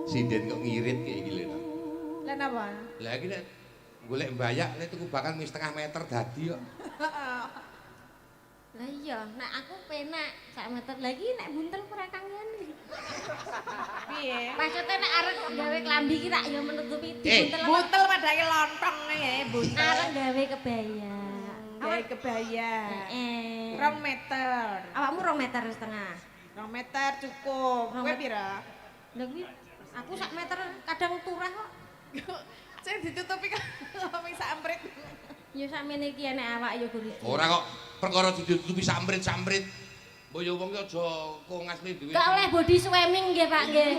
Sinden kok ngirit kayak gini lho. Lah napa? Lah iki nek golek mbayak nek tuku bakal mie setengah meter dadi kok. Lah iya, nek aku penak sak meter lagi nek buntel ora kangen. Piye? Maksudnya nek arek gawe klambi ki tak ya menutupi dibuntel. Buntel padake lontong ya, buntel. Arek gawe kebaya. Gawe kebaya. Heeh. 2 meter. Awakmu 2 meter setengah. 2 meter cukup. Rong Kowe met- pira? Lah kuwi aku sak meter kadang turah kok. Sing ditutupi kok sak amprit. Ya sakmene iki nek awak ya guru. Ora kok perkara ditutupi samprit-samprit. Mbok yo wong ki aja kongas ne dhewe. Gak oleh body swimming nggih Pak nggih.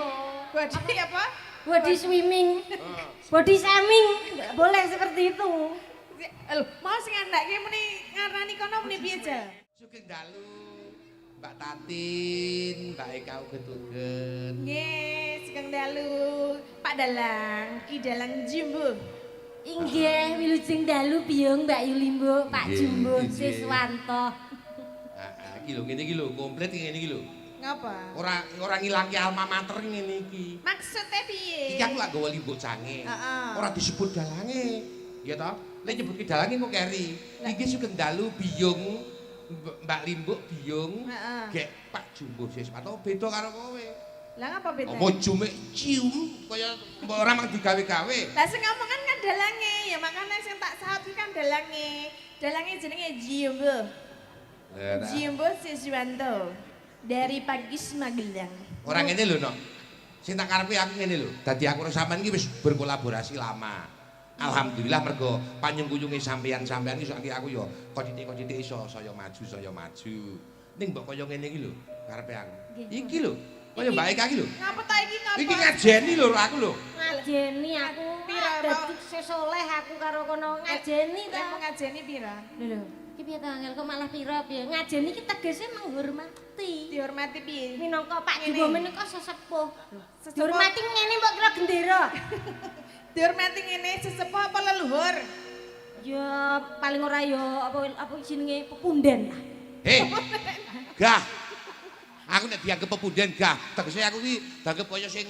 Body apa? Body swimming. Body shaming. Nggak boleh seperti itu. Lho, mau sing andake muni ngarani kono muni piye, Jal? Sugeng dalu. Mbak Tatin, Mbak Eka uget-uget. Nggih, Sugeng dalu. Pak Dalang, Ki Dalang Jumbo. Inggih, wilujeng dalu biyong Mbak Yulimbo, Pak Inggih, Jumbo, inggih. Siswanto. Iki lho ngene iki lho, komplit ngene iki lho. Ngapa? Ora ngilangke alma mater ngene iki. Maksudnya piye? Iki aku lak gawa limbuk cange. Heeh. Ora disebut dalange. Ya toh? Nek nyebutke dalange kok keri. Iki sugeng dalu biyung Mbak Limbuk biyung. Heeh. Gek Pak Jumbo Siswanto beda karo kowe. Lah ngapa beda? Apa jume cium kaya mbok ora mang digawe-gawe. Lah sing ngomongan kan dalange, ya makanya sing tak sahut iki kan dalange. Dalange jenenge Jumbo. Jumbo Siswanto dari Pagis Magelang. Ora ngene lho, Nok. Sing tak karepe aku ngene lho. Dadi aku karo sampean iki wis berkolaborasi lama. Alhamdulillah mergo panyengkuyunge sampean-sampean iki sok aku ya kok titik-titik iso saya maju. Ning mbok kaya ngene iki lho karepe aku. Iki lho, kaya Mbak Eka iki lho. Ngapa ta iki ngapa? Iki ngajeni lho aku lho. Ngajeni aku Pira, dadi sesoleh aku karo kono ngajeni Lah ta. ngajeni pira? Lho, iki piye ta Angel kok malah pira piye? Ngajeni ki tegese menghormati. Dihormati piye? Minangka Pak Ngene. Jumbo menika sesepuh. Sesepuh. Dihormati ngene mbok kira gendera. Dihormati ngene sesepuh apa leluhur? Ya paling ora ya apa jenenge pepunden. Hei. Gah. Aku nek dianggep pepunden gah. Tegese aku iki dianggep kaya sing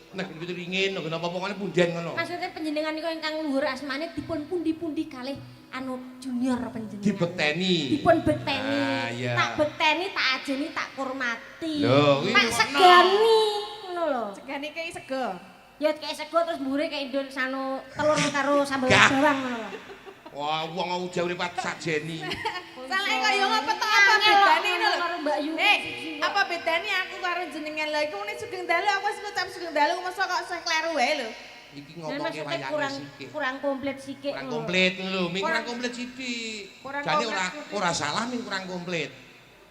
nek gitu ringin nek apa pokoknya punden ngono. Maksudnya panjenengan niku ingkang luhur asmane dipun pundi-pundi kalih anu junior panjenengan. Dibekteni. Dipun bekteni. Ah, iya. Tak bekteni, tak ajeni, tak hormati. Lho, kuwi tak ngono. segani ngono lho. Segane kei sego. Ya kayak sego terus mbure kayak indul sano telur karo sambal Gah. bawang ngono lho. Wah, wong mau jauh ripat sajeni. Salah kaya ngapa to apa bedane ngono lho. karo Mbak Yu. Apa bedane aku karo jenengan lho iku muni Sugeng Dalu aku wis ngucap Sugeng Dalu mosok kok sing kleru wae lho. Iki Dan ngomongke maksudnya wayang kurang sithik. kurang komplit sikik. Kurang ngono. komplit lho, ming kurang Kurang- komplit sithik. kurang Jane komplit ora sithik. ora salah ming kurang komplit.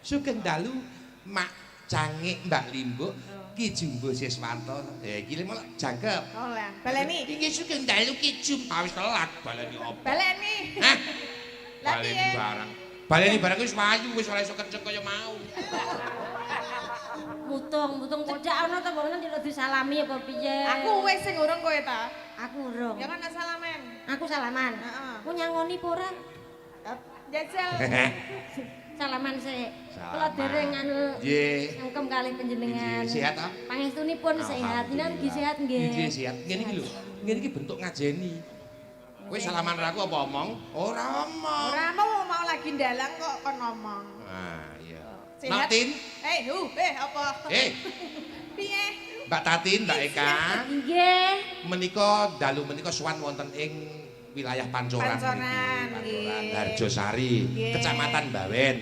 Sugeng dalu Mak Cangik Mbak Limbuk Ki Jumbo Siswanto. Iki malah jangkep. Oh lah, baleni. Iki sugeng dalu Ki Jum. Wis telat baleni opo? Baleni. Hah? Lah Baleni piye? barang. Baleni barang wis wayu wis ora iso kenceng kaya mau. Mutung cecak ana ta mbok ndelok disalami apa piye? Aku wis sing urung kowe ta. Aku urung. Ya kan salaman. Aku salaman. Heeh. Ku nyangoni apa ora? Jajal. Salaman sik. Salaman. Kula dereng anu Nggih. ngkem kalih panjenengan. Nggih, sehat ta? Pangestunipun sehat. Jenengan nggih sehat nggih. Nggih, sehat. Ngene iki lho. Ngene iki bentuk ngajeni. Kowe salaman karo aku apa omong? Ora omong. Ora mau lagi ndalang kok kon ngomong. Ah, iya. Sehat? Natin, Apa? Piye? Mbak Tatin, Mbak Eka, Nggih. menika dalu menika sowan wonten ing wilayah Pancoran Pancoran, mriki. Pancoran, nggih. Harjosari, Nggih. Kecamatan Bawen.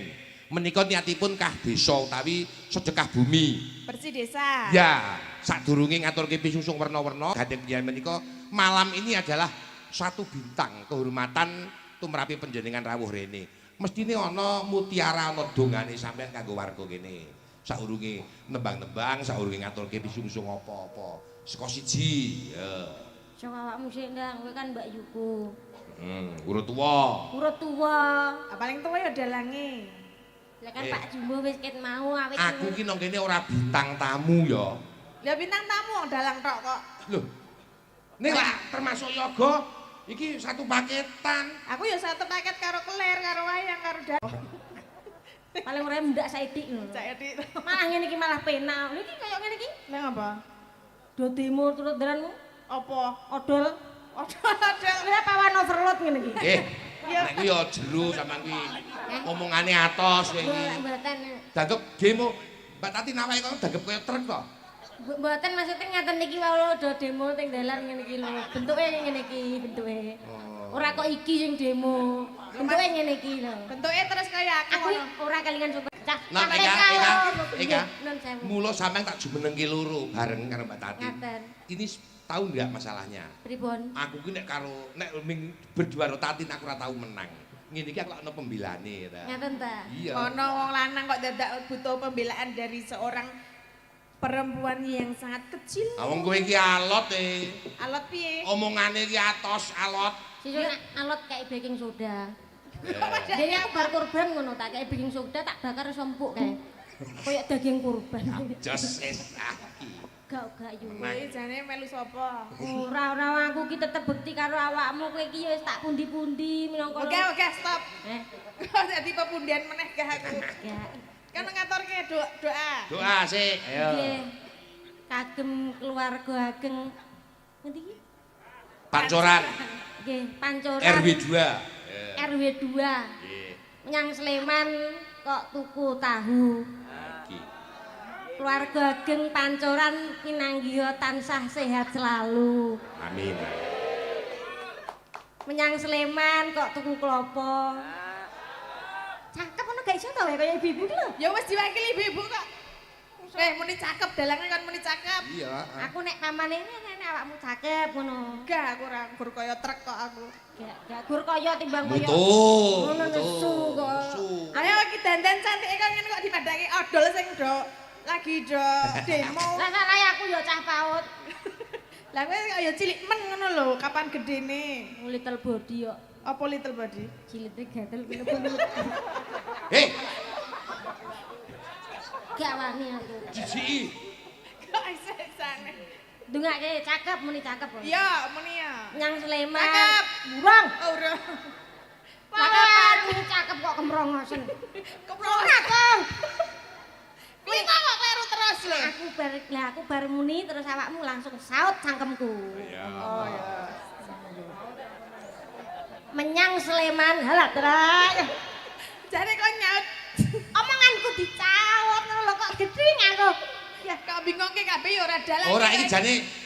Menika niatipun kah desa utawi sedekah bumi. Bersih desa. Ya, sadurunge ngaturke pisusung werna-werna, gandeng panjenengan menika malam ini adalah satu bintang kehormatan tumrapi panjenengan rawuh rene. Mestine ana mutiara ana dongane sampean kanggo warga kene. Saurunge nembang-nembang, saurunge ngaturke pisungsung apa-apa. Seka siji, ya. Sok awakmu sik ndang, kowe kan Mbak Yuku. Urut tuwa. Urut tuwa. Paling tuwa ya dalange. Lah kan Eh. Pak Jumbo wis ket mau awit. Aku ki nang kene ora bintang tamu ya. Lah bintang tamu wong dalang tok kok. Lho. Nek lah termasuk yoga iki satu paketan. Aku ya satu paket karo keler, karo wayang, karo paling ora ndak saiki ngono. Cak Edik. Malah ngene iki malah penak. Lho iki kaya ngene iki. Lah ngapa? Do demo turut dalanmu Apa? odol. Odol. Lha pawan overload ngene iki. Nek kuwi ya jero sampean kuwi. Omongane atos kowe iki. Mboten. Dagep demo Mbak Tati nawake kok dagep kaya truk kok. Mboten maksudnya ngaten niki wae do demo teng dalan ngene iki lho. Bentuke ngene iki bentuke. Ora kok iki sing demo. Bentuke ngene iki lho. Bentuke terus kaya Aku aku. ora kelingan sopan. Nah, Eka. Nun sewu. Mula sampean tak jumenengke loro bareng karo Mbak Tati. Ngaten. Ini tahu enggak masalahnya? Pripun? Aku ki nek karo nek ming berdua karo Tatin aku ora tau menang. Ngene iki aku lak ono pembelane ta. Ngaten ta? Iya. Ono wong lanang kok dadak butuh pembelaan dari seorang perempuan yang sangat kecil. Wong kowe iki alot Alot piye? Omongane iki atos alot. Sesuk alot kayak baking soda. Jadi aku bar kurban ngono tak kayak baking soda tak bakar sempuk kae. Kayak daging kurban. Jos aki. Gak yo. Kowe jane melu sapa? Ora aku ki tetep bekti karo awakmu kowe iki wis tak pundi-pundi minangka. Oke, stop. Eh, Kok dadi pepundian meneh gak aku. ya. Kan ngaturke doa. Doa sik. Ayo. Nggih. Kagem keluarga ageng ngendi iki? Pancoran Nggih, Pancoran RW 2. RW 2. Nggih. Nyang Sleman kok tuku tahu. Iki. Keluarga ageng Pancoran pinanggih tansah sehat selalu. Amin. Menyang Sleman kok tuku klopo. Cakep ngono gak iso to kaya ibu-ibu ki lho. Ya wis diwakili ibu-ibu kok. Muni cakep dalange kan muni cakep. Iya. Aku nek pamane nek awakmu cakep ngono. Gak aku ora gur kaya truk kok aku. Gak gur kaya timbang kaya. Mutu. Ngono nesu kok. Nesu. Ayo iki dandan cantik kok ngene kok dipadake odol sing do lagi do demo. Lah salah aku ya cah paut. Lah kowe kok ya cilik men ngono lho, kapan gedene? Little body kok. Apa little body? Cilite gatel kene. Hei, Gak wani aku. jijiki. Kok iso sana? Dungake cakep muni cakep kok. Iya, muni ya. Nyang Sleman. Cakep. Burung. Ora. Cakep muni cakep kok kemrongosen. Keprongat. Kong. Kuwi kok kleru terus lho. Aku bar muni terus awakmu langsung saut cangkemku. Oh ya. Menyang Sleman, halah terak. Jare kok nyaut. Omonganku dicaut ngono lho kok gedhing aku. Ya kok bingungke kabeh ya ora dalan. Ora iki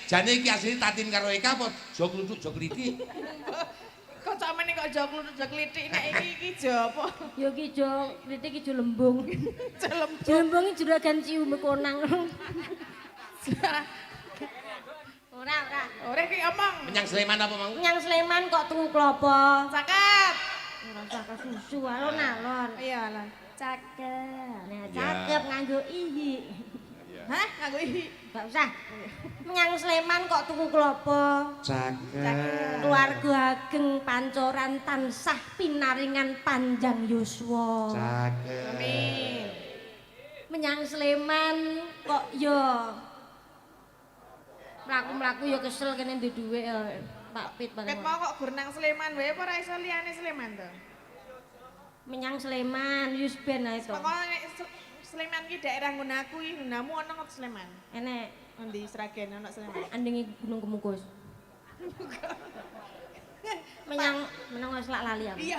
jane iki asline Tatin karo Eka apa jog kluthuk jog klitik. Kok samene kok jog lutut jog litik nek iki jo apa? Ya ki jo kritik ki jo lembung. Celem. Lembung iki juragan cium konang. Ora. Ora ki omong. Menyang Sleman apa mau? Nyang Sleman kok tuku klopo. Cakep. Ora usah kesusu alon-alon. Iya lah. Cakep. Nah, Ya. cakep nganggo ihi. Hah? Nganggo iki. Gak usah. Menyang Sleman kok tuku klopo. Cakep. Keluarga ageng Pancoran tansah pinaringan panjang yuswa. Cakep. Amin. Menyang Sleman kok yo mlaku-mlaku yo kesel kene ndek dhuwit Pak Pit Ket mau kok gur nang Sleman wae apa ora iso liyane Sleman to? Menyang Sleman yus ben ae to. Pokoke nek Sleman ki daerah nggonaku iki nggonamu ana kok Sleman. Enek Endi Sragen ana Sleman. andingi Gunung Kemukus. Menang wis lak lali aku. Iya.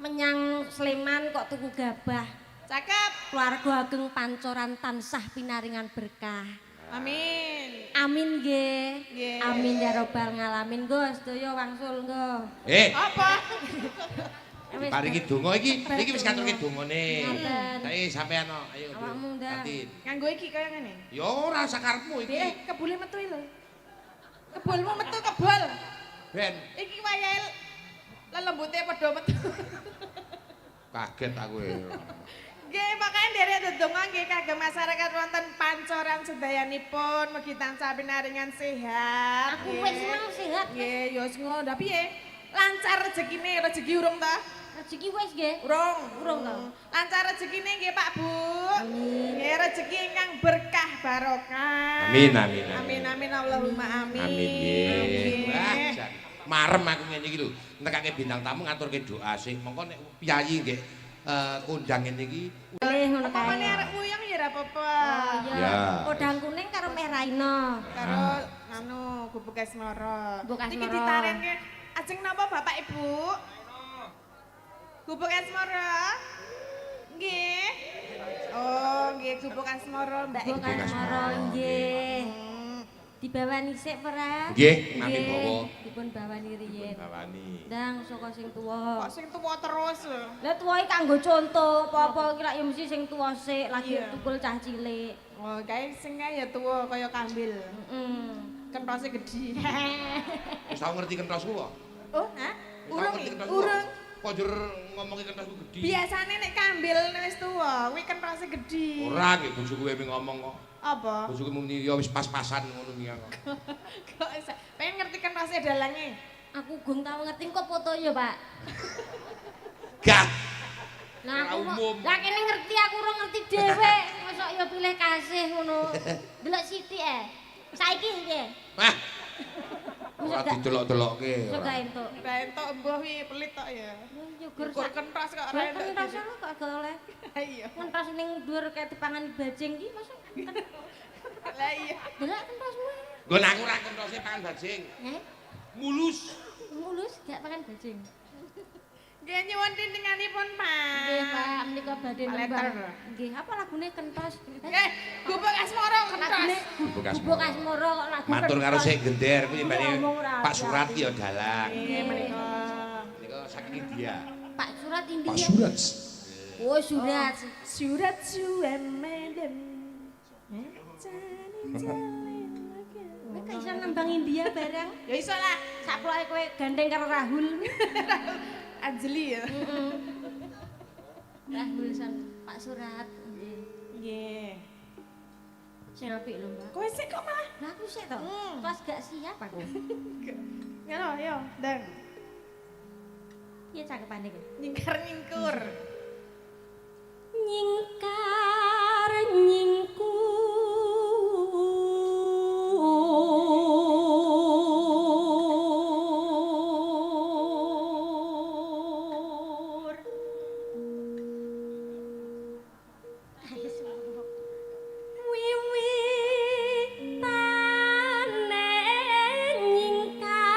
Menyang Sleman kok tuku gabah. Cakep. Keluarga ageng Pancoran tansah pinaringan berkah. Amin. Amin nggih. Nggih. Amin ya robbal ngalamin, Go. Sedaya wangsul, Go. Apa? Paringi donga iki wis ngaturke dongane. Ngaten. Saiki sampean ayo. Awakmu ndang. Tatin. Nganggo iki kaya ngene. Ya ora sakarepmu iki. Kebule metu lho. Kebulmu metu kebul. Ben Iki wayahe lelembute padha metu. kaget aku. Nggih, makanya derek ndedonga nggih kagem masyarakat wonten Pancoran sedayanipun mugi tansah pinaringan sehat. Aku nggih. wis seneng sehat. Nggih, ya wis ngono. Lah piye? Lancar rezekine, rezeki urung ta? Rezeki wis nggih. Urung. Urung to. Lancar rezekine nggih Pak Bu. Amin. Nggih, rezeki ingkang berkah barokah. Amin amin Amin amin Allahumma amin. Amin nggih. Nggih. Wah, jan. Marem aku ngene iki lho. Nekake bintang tamu ngaturke doa sik. Mongko nek piyayi nggih kondang ngene iki Boleh ngono Apa meneh kae. arek wuyang ya ra apa-apa. Oh iya. Ya. Kodang kuning karo merah ino. Karo anu gubuk asmara. Gubuk Niki asmara. ditarenke ajeng napa Bapak Ibu? Gubuk asmara. Nggih. Oh, nggih gubuk asmara Mbak. Gubuk asmara nggih. Dibawani sik ora? Nggih, nami bawa. Dipun bawani riyin. Bawani. Ndang saka sing tuwa. Kok sing tuwa terus? Lah tuwa iki kanggo contoh, apa-apa iki lak ya mesti sing tuwa sik lagi Iya. tukul cah cilik. Oh, kae sing ya tuwa kaya kambil. Heeh. Kentose gedhi. Wis tau ngerti kentosku kok. Oh, hah? Wis tau Urung. ngerti kentosku. Urung. Kok jur ngomongi kentosku gedhi. Biasane nek kambil wis tuwa, kuwi kentose gedhi. Ora nggih bojoku wae ngomong kok. Apa? Bojoku muni ya wis pas-pasan ngono iki kok. Kok iso? Pengen ngerti kentose dalange. Aku gung tau ngerti kok foto ya, Pak. Gak. Nah, Ora aku umum. lah kene ngerti aku ora ngerti dhewe. Mosok ya pilih kasih ngono. Delok sithik Saiki nggih. Wah. Mosok Ora gak didelok-delokke. mosok gak entuk. Ra entuk mbah wi pelit tok ya. Nyugur Ukur kentos kok ora entuk. kentos kok gak oleh. Iya. Kentos ning dhuwur kayak dipangan bajing iki mosok. Lah iya. Delok kentosmu. Nggon aku ra kentose pangan bajing. Mulus. Mulus gak pangan bajing. Nggih nyuwun tintinganipun, Pak. Nggih, Pak, menika badhe Paleter. nembang. Nggih, apa lagune kentos? Nggih, gubuk asmara kentos. Lagune Gubuk asmara. Gubuk asmara kok lagu Matur karo kentos. sik gender kuwi mbane Ngomong ora Pak hati-hati. Surat ya dalang. Nggih menika. Menika saking India. Pak Surat India. Pak Surat. Oh, Surat. Surat suam madam. Kowe gak iso nembang India barang. Ya iso lah. Saploke kowe gandeng karo Rahul. Anjeli ya. Rahul san Pak Surat. Nggih. Nggih. Sing apik lho, Mbak. Kowe sik kok malah. Lah aku sik to. Pas gak siap aku. Ngono yo, ndang. Piye cakepane kowe? Nyingkar-nyingkur. Nyingkar nyingkur. Wiwitane nyingkar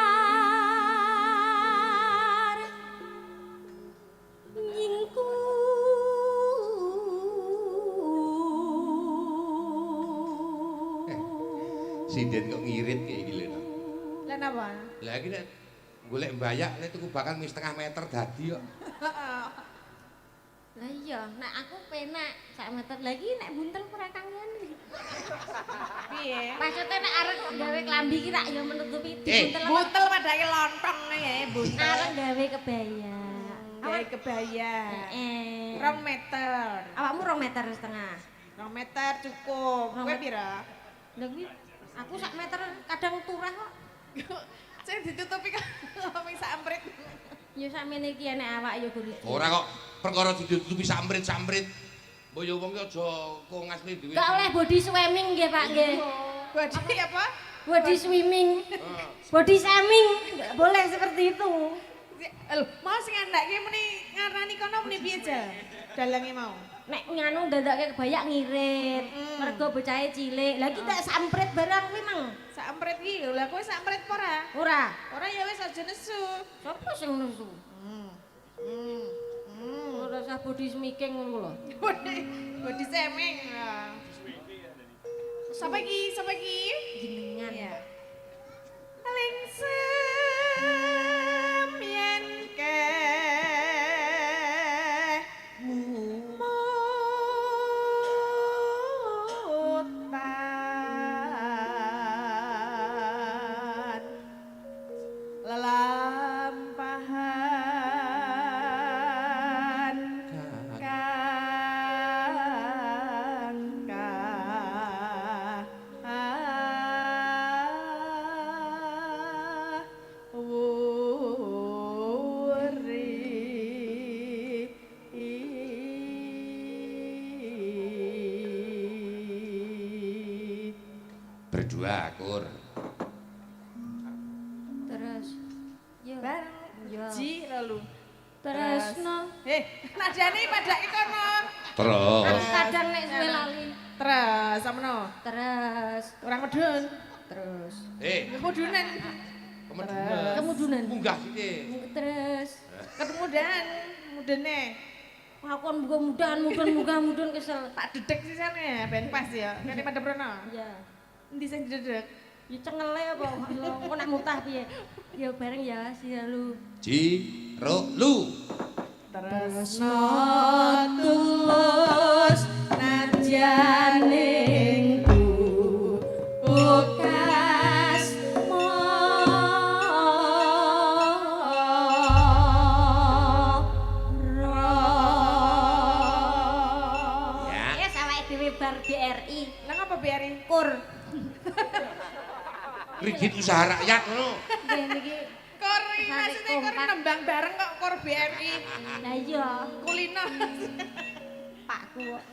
Sinden kok ngirit kayak iki lho. Lah napa? Lah iki nek golek mbayak nek tuku bakal mie setengah meter dadi kok. Lah iya, nek aku penak sak meter lagi nek buntel ora kang ngene. Piye? Maksudnya nek arep gawe klambi ki rak ya menutupi dibuntel apa? Butel padake lontong ya, butel. Arep gawe kebaya. Gawe kebaya. Eh. 2 meter. Awakmu 2 meter setengah. 2 meter cukup. Rong Kowe meter. pira? Lha kuwi aku sak meter kadang turah kok. Sing ditutupi kok wis samprit. Ya sakmene iki enek awak ya guru. Ora kok perkara ditutupi samprit-samprit. Mbok ya wong ki aja kongasne dhewe. Gak oleh body swimming nggih Pak nggih. Body apa? Body swimming. Body shaming. Nggak boleh seperti itu. Lho, mau sing andake muni ngarani kono muni piye ja? Dalange mau. Nek nganu ndadake kebaya ngirit. Mergo bocahe cilik. Lah kita samprit barang kuwi mang. Samprit iki, lha kowe samprit apa ora? Ora. Ora ya wis aja nesu. Sopo sing nesu? Ora usah body smiking ngono lho. Body semeng. Sapa iki? Sapa iki? Jenengan. Iya. Lingsem yen mutan lelampahan Berdua akur. Terus yo. bareng Yo. ji lalu Terus no. nadane padake kono Terus Kadang nek suwe lali. samno. Terus Orang medun. terus Kemudunan. kemudunan. Munggah sithik. Terus Kemudahan mudene. aku kan mudah-mudahan kesel. Tak dedek sih sana ben pas ya. Kene pada prono. Ya. Endi sing dedek? Ya cengele apa kok nak mutah piye? Ya bareng ya sialu. Jiro lu. Terus tulus najaning bekas Ya. Ya awake dhewe bar BRI. Lah ngapa BRI? Kur. Kredit usaha rakyat ngono. Nggih niki. Kor iki maksudnya kor nembang bareng kok kor BRI. Lah iya, Kulino. Pakku kok.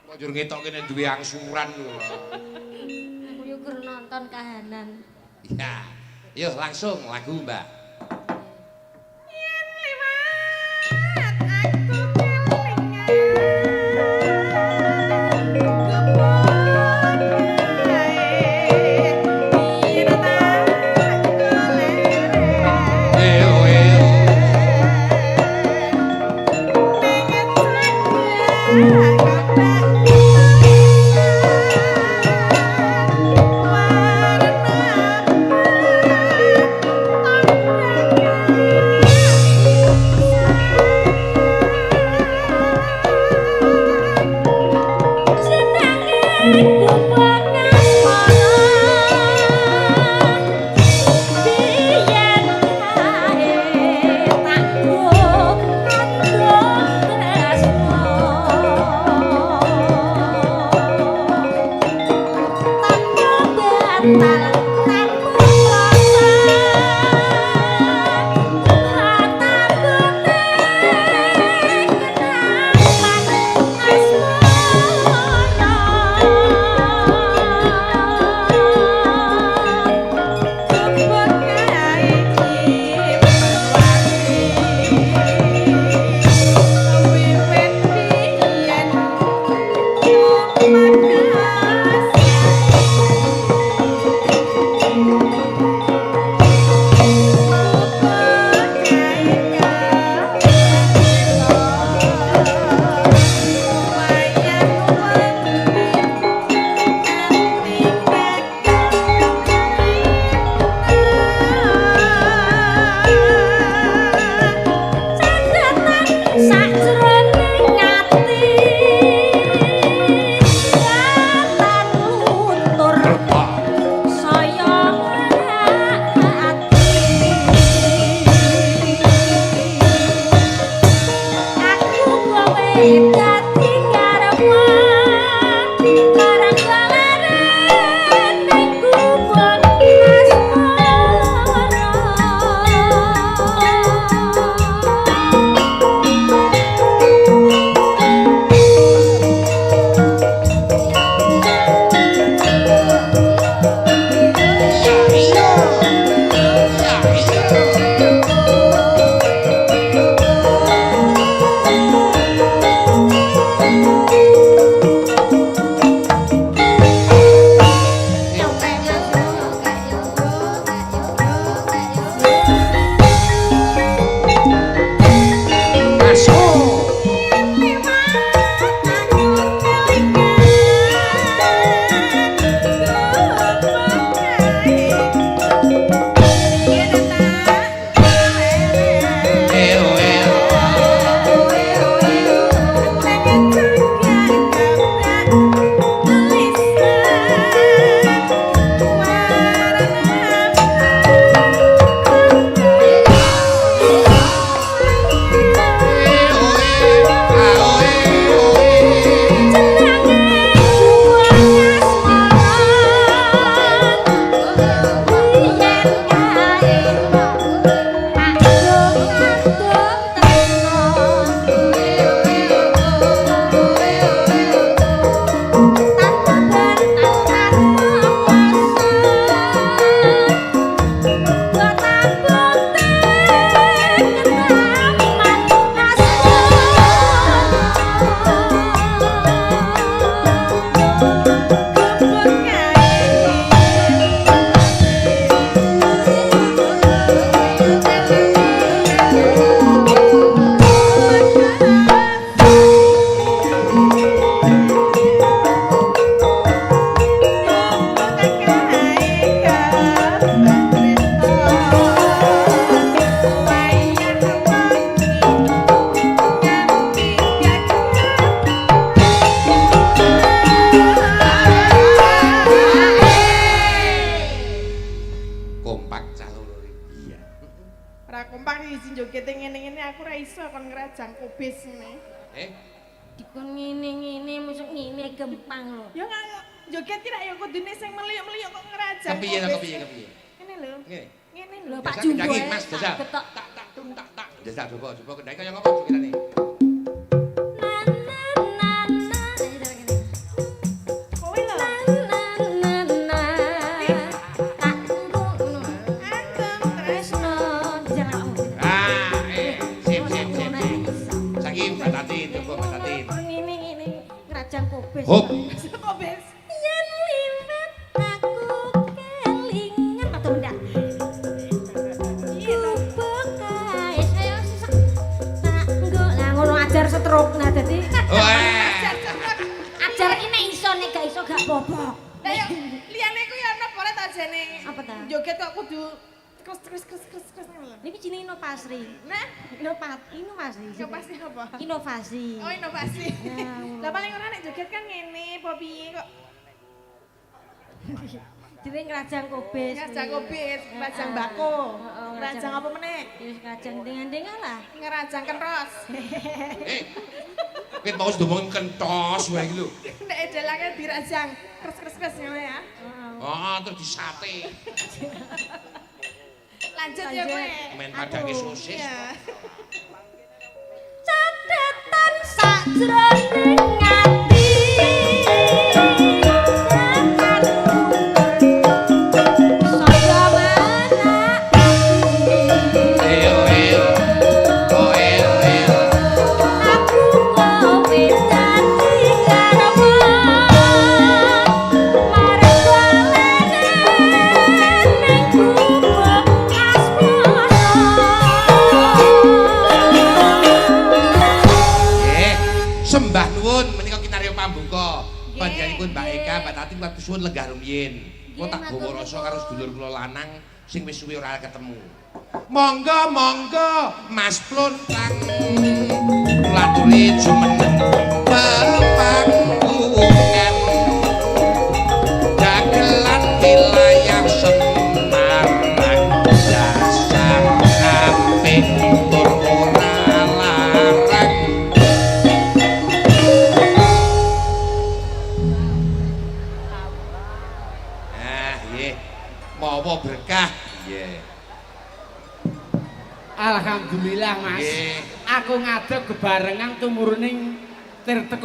Kok njur ngetok kene duwe angsuran lho. Aku yo gur nonton kahanan. Ya. Yuk langsung lagu, Mbak. Yen liwat aku kelingan. kompak izin joget ngene-ngene aku ra iso kon ngrajang kubis ngene. Dikon ngene-ngene mosok ngene gempang lho. Ya enggak joget ki ra ya kudune sing meliyuk-meliyuk kok ngrajang. Kepiye kubis. kepiye kepiye? Ngene lho. Ngene lho Pak Jasa Jumbo. kendangi, Mas, jasa. Ketok. Tak tung tak. Jasa coba kendang kaya ngopo pikirane? Kowe lho. Ah, sip. Saiki batatin, coba batatin. Hop. Kubis. Yen liwat aku kelingan Pak Tonda. Ajar setruk nah dadi ajar iki nek iso nek gak iso gak bobok. Lah yo liyane ku ya ono pore ta jene. Apa ta? Joget kok kudu kres ngono. Niki jenenge inovasi. Nah, Inovasi. inovasi apa? Inovasi. Oh, inovasi. Ya. Lah paling ora nek joget kan ngene, apa piye kok Jenenge ngrajang kubis. ngrajang kubis, ngrajang bako. Ngrajang apa meneh? Wis ngrajang dengan-dengan lah. Ngrajang kenros. Kowe mau ngomong kentos wae iki lho. Nek edelange dirajang kres ngono ya. Oh, terus disate. Lanjut ya kowe. Main padange sosis. Iya. Catatan sajroning ati. Saya mana aku kowe dadi garwa. Marek walene ning gubuk asmara. Sembah nuwun menika kinarya pambuka. Panjenenganipun Mbak Eka, Mbak Tati matur suwun lenggah rumiyin. Kula tak gawa rasa karo sedulur kula lanang sing wis suwe ora ketemu. Monggo Mas Plontang. Kula aturi jumeneng pepangkungan. Dagelan wilayah Semarang dasar apik tur ora larang. Mawa berkah. Nggih. Alhamdulillah Mas. Nggih. Aku ngadeg bebarengan tumuruning Tirta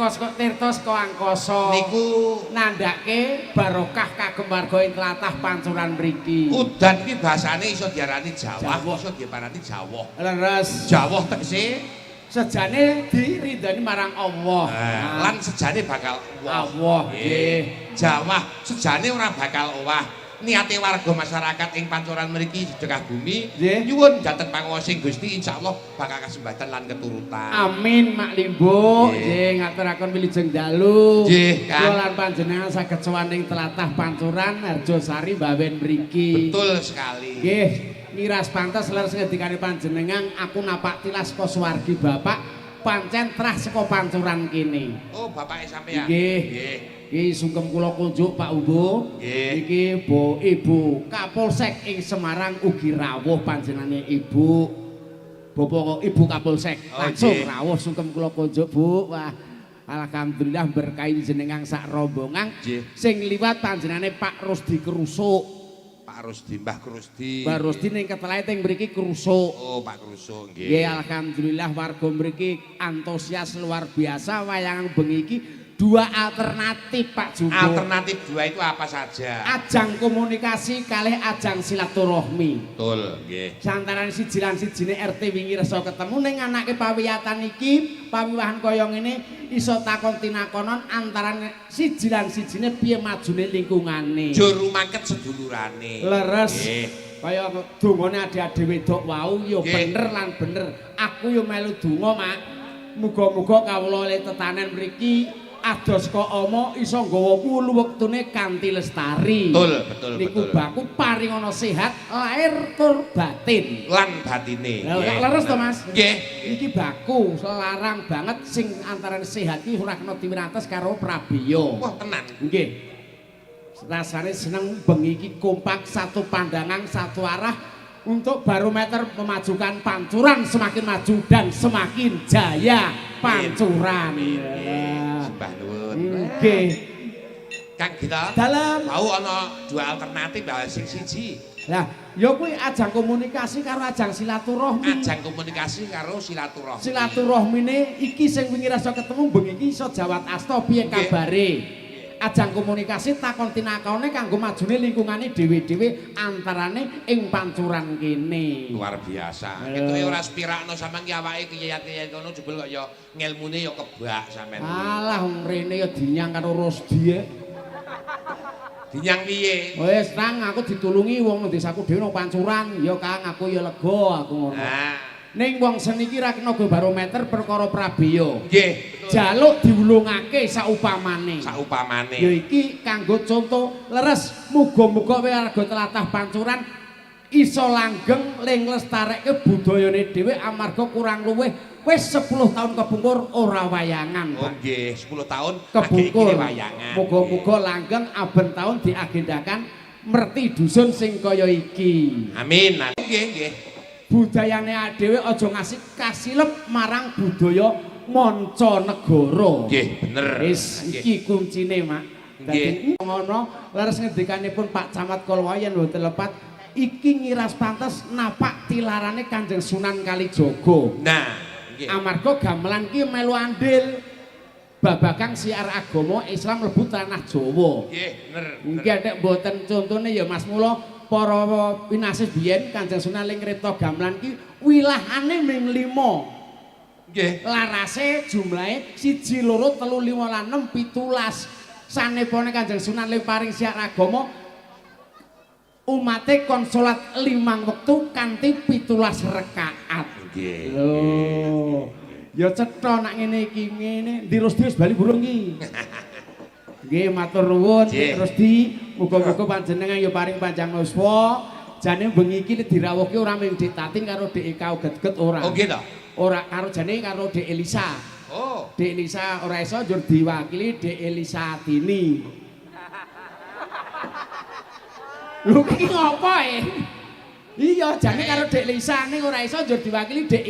saka angkasa. Niku nandhake barokah kagem warga ing tlatah Pancuran mriki. udan iki bahasane iso diarani Jawa, Jawah. iso diarani Jawa. Leres Jawa tegese sejane diridani marang Allah. lan sejane bakal Allah, nggih. Jawa sejane ora bakal owah. Niate warga masyarakat ing Pancoran mriki sedekah bumi Nggih. nyuwun dhateng panguwasing Gusti insyaallah bakal kasembatan lan keturutan. Amin Mak Limbo. Nggih. Nggih ngaturaken wilujeng dalu. Nggih, Kang. Kula lan panjenengan saged sowan ing tlatah Pancuran Harjosari Bawen mriki. Betul sekali. Nggih, miras pantes leres ngedikane panjenengan aku napak tilas saka swargi Bapak pancen trah saka Pancuran kene. Oh, bapake sampean. Nggih. Nggih. Iki sungkem kula kunjuk Pak Umbu. Nggih. Iki Bu Ibu Kapolsek ing Semarang ugi rawuh panjenengane Ibu. Bapak Ibu Kapolsek Oh, langsung nggih. rawuh sungkem kula kunjuk Bu. Wah, alhamdulillah berkahi jenengan sak rombongan Nggih. sing liwat panjenengane Pak Rusdi Krusuk. Pak Rusdi, Mbah Krusdi. Mbah Rusdi ning ketelahe teng mriki krusuk. Oh, Pak Krusuk nggih. Nggih, alhamdulillah warga mriki antusias luar biasa wayangan bengi iki dua alternatif Pak Jumbo. Alternatif dua itu apa saja? Ajang komunikasi kalih ajang silaturahmi. Betul, nggih. Santaran siji lan sijine RT wingi resa ketemu ning anake pawiyatan iki, pawiwahan kaya ngene iso takon tinakonon antaran siji lan sijine piye majune lingkungane. Juru maket sedulurane. Leres. Nggih. Kaya dongane ade-ade wedok wau ya Nggih. bener lan bener. Aku ya melu donga, Mak. Muga-muga kawula le tetanen mriki ados kok ama iso nggawa wulu wektune kanthi lestari. Betul. Niku baku paringana sehat lahir tur batin. Lan batine. Lah nggih. leres to, Mas? Nggih. Iki baku larang banget sing antarané sehat iki ora kena diwirantes karo prabeya. Wah, tenan. Nggih. Rasane seneng bengi iki kompak satu pandangan satu arah untuk barometer memajukan Pancuran semakin maju dan semakin jaya Pancuran. Sembah nuwun. Nggih. Kang Gita. Dalem. Tahu ana dua alternatif sing siji. Lah, ya kuwi ajang komunikasi karo ajang silaturahmi. Ajang komunikasi karo silaturahmi. Silaturahmine iki sing wingi rasa ketemu bengi iki iso jawat asta piye kabare. Ajang komunikasi takon tinakone kanggo majune lingkungane dhewe-dhewe antarane ing Pancuran kene. Luar biasa. Ketuke ora spirakno sampean ki awake kiyat-kiyat ngono jebul kok ya ngelmune ya kebak sampean. Alah wong rene ya dinyang karo Rosdi. Dinyang piye? Wis Kang, aku ditulungi wong desaku dhewe nang Pancuran. Ya Kang, aku ya lega aku ngono. Ning wong seni iki ra kena go barometer perkara prabeya. Nggih, jaluk diulungake saupamane. Saupamane. Ya iki kanggo conto leres, muga-muga warga tlatah Pancuran iso langgeng ling lestarekke budayane dhewe amarga kurang luwih wis 10 tahun kepungkur ora wayangan. Oh nggih, 10 tahun kepungkur wayangan. Muga-muga langgeng aben tahun diagendakan merti dusun sing kaya iki. Amin. Nggih, nggih. Budayane dhewe aja ngasih kasilep marang budaya mancanegara. Nggih, bener. Wis iki kuncine, Mak. Dadi ngono leres ngendikanipun Pak Camat Kolwayan mboten lepat iki ngiras pantes napak tilarane Kanjeng Sunan Kalijaga. Nah, nggih. Amarga gamelan ki melu andil babagan siar agama Islam mlebu tanah Jawa. Nggih, bener. Nggih nek mboten contone ya Mas mula para pinasih biyen Kanjeng Sunan ling kripta gamelan ki wilahane ming 5. Nggih. Larase jumlahe 1 2 3 4 5 6 17. Sanepone Kanjeng Sunan ling paring siar agama umate kon salat 5 wektu kanthi 17 rakaat. Nggih. Lho. Ya cetha nak ngene iki ngene. Ndi Rusdi wis bali burung iki? Nggih matur nuwun Dik Rusdi. Muga-muga panjenengan ya paring panjang uswa. Jane bengi iki dirawuhke ora mung Dik Tating karo Dik Eka uget-uget ora. Oh nggih to. Ora karo jane karo Dik Elisa. Oh. Dik Elisa ora iso njur diwakili Dik Elisa Tini. Lho iki ngopo Iya, jane karo Dek Lisa ning ora iso njur diwakili Dek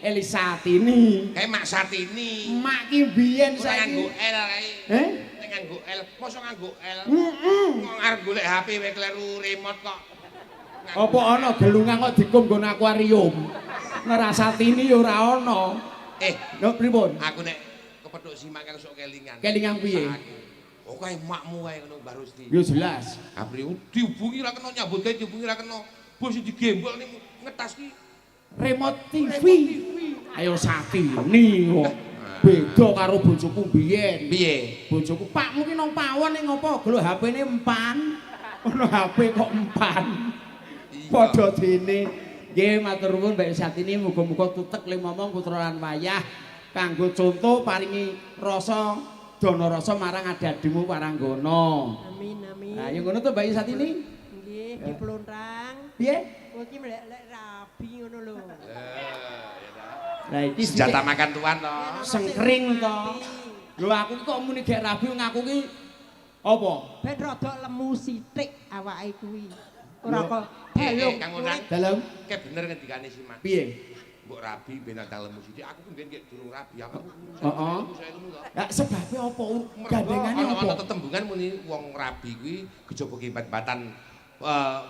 Elisa Tini. Kayak Mak Satini. Mak ki biyen saiki nganggo L kae. Nek nganggo L, mosok nganggo L. Wong arep golek HP wae kleru remote kok. Apa ana gelungan kok dikum nggon akuarium. Ngrasatini ya ora ana. Lho pripun? Aku nek kepethuk simak karo sok kelingan. Kelingan piye? Oh kae makmu kae ngono Mbak Rusdi. Ya jelas. Apri dihubungi ra kena nyambut gawe dihubungi ra kena. Bos digembol ning ngetas ki remote TV. Ayo Satini kok. Beda karo bojoku biyen. Piye? Bojoku pakmu ki nang pawon ning ngopo? Gelo HP-ne empan. Ono HP kok empan. Padha dene. Nggih matur nuwun Mbak Satini muga-muga tutek ling momong putra lan wayah kanggo conto paringi rasa dana rasa marang adadimu Waranggana. Amin amin. Lah ya ngono to Mbak Satini? Nggih, dipelontrang. Piye? Kowe iki mlek rabi ngono lho. Lah iki senjata makan tuan to. Sengkring to. Lho aku kok muni gek rabi ngaku ki apa? Ben rada lemu sithik awake kuwi. Ora kok Kang Unang. Dalem. Kayak bener ngendikane si Mas. Piye? Mbok rabi ben ada lemu sithik. Aku pun biyen durung rabi aku. Heeh. Lah sebabnya apa? Gandengane apa? Ana tetembungan muni wong rabi kuwi kejaba kibat-batan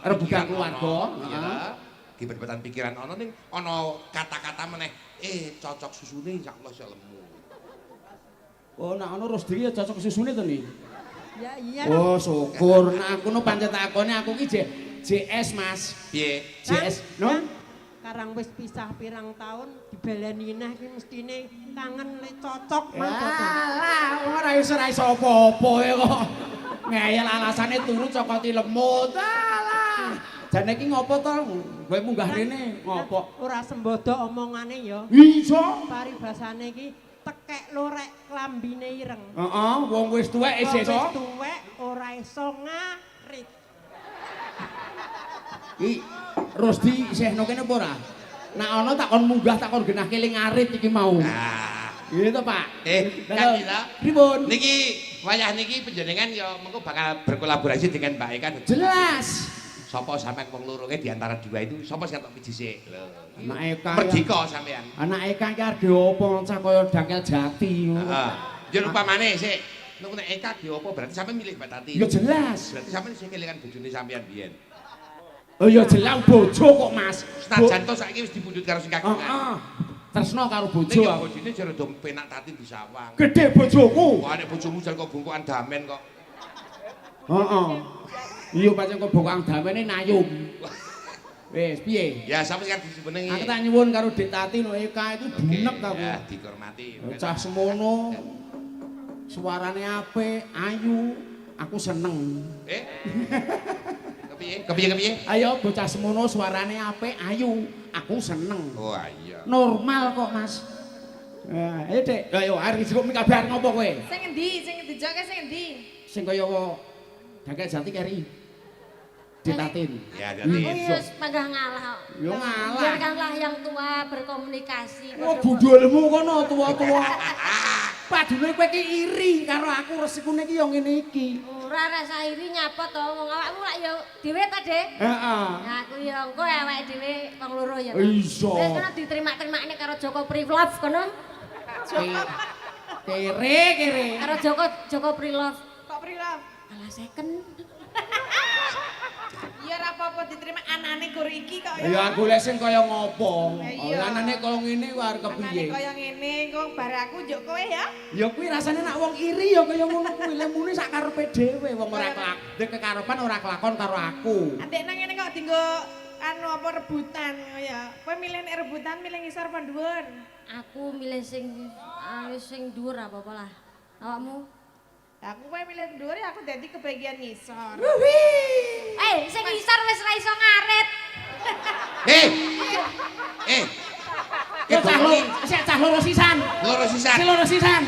rebutan keluarga. Heeh. Kibat-batan pikiran ana ning ana kata-kata meneh cocok susune insyaallah iso lemu. Oh, nek ana Rusdi ya cocok susune to nih. Ya iya. Oh, syukur. Nek aku no pancet takone aku ki JS Mas. Piye? JS, no? Karang wis pisah pirang tahun dibaleni neh iki mestine kangen lek cocok Alah, ora iso apa-apa kok. Ngeyel alasane turu cokoti lemut. Alah. Jane iki ngopo to? Kowe munggah rene ngopo? Ora sembodo omongane ya. Iso. Paribasane iki tekek lorek klambine ireng. Heeh, wong wis tuwek iso. Wis tuwek ora iso ngarit. Iki Rusdi isih no kene apa ora? Nek ana takon munggah takon genahke ling arit iki mau. Nah, Iya to, Pak. Kang Gita. Pripun? Niki wayah niki panjenengan ya mengko bakal berkolaborasi dengan Mbak Eka. Jelas. Sapa sampean wong loro di antara dua itu sapa sing ketok piji sik? Lho. Anak Eka. Merdeka sampean. Anak Eka iki ade apa cah kaya dangkel jati. Heeh. Ya upamane sik. Nek Eka di apa berarti sampean milih Mbak Tati. Ya jelas. Berarti sampean sing kelingan bojone sampean biyen. Oh ya jelas bojo kok Mas. Senajan to saiki wis dipundhut karo sing kagungan. Heeh. Tresno karo Ning bojo. ya bojone jare do penak Tati disawang. Gedhe bojoku. Wah nek bojomu jar kok bungkukan damen kok. Heeh. Iya pancen kok bokang damene nayum. Wis piye? Ya sampe sing disenengi. Aku tak nyuwun karo Dik Tati no Eka itu bunek aku. Ya dihormati. Cah semono. Suarane apik, ayu, aku seneng. Kepiye? Ayo bocah semono suarane apik, ayu, aku seneng. Oh iya. Normal kok, Mas. Nah, ayo Dek, ayo arep kok kabar ngopo kowe? Sing endi? Sing dijoke sing endi? Sing kaya dangkel jati keri. Ditatin. Ya Aku jadi. ya panggah ngalah kok. Yo ngalah. Biarkanlah yang tua berkomunikasi. Oh, budulmu kono tua-tua. Padune kowe iki iri karo aku resikune iki yo ngene iki. Ora rasa iri nyapa to wong awakmu lak ya dhewe ta, Dik? Heeh. Nah, aku ya engko awake dhewe wong loro ya. Iso. Wis kono diterima-terimakne karo Joko Prilove kono. Kere. Karo Joko Prilove. Kok prilap? Alah second. Ya ora apa-apa diterima anane gur iki kok Ya aku lek sing kaya ngopo? Iya. Anane kaya ngene ku arep Anane kepiye? kaya ngene kok bar aku njuk kowe ya. Ya kuwi rasane nek wong iri ya kaya ngono kuwi lemune sak karepe dhewe wong ora kekarepan ora kelakon karo aku. Andek nang ngene kok dienggo anu apa rebutan ya. Kowe milih nek rebutan milih ngisor apa dhuwur? Aku milih sing dhuwur apa-apa lah. Awakmu? Aku kowe milih dhuwur ya aku dadi kebagian ngisor. Sing ngisor wis ra iso ngarit. Cah loro sisan. Loro sisan. Si loro sisan.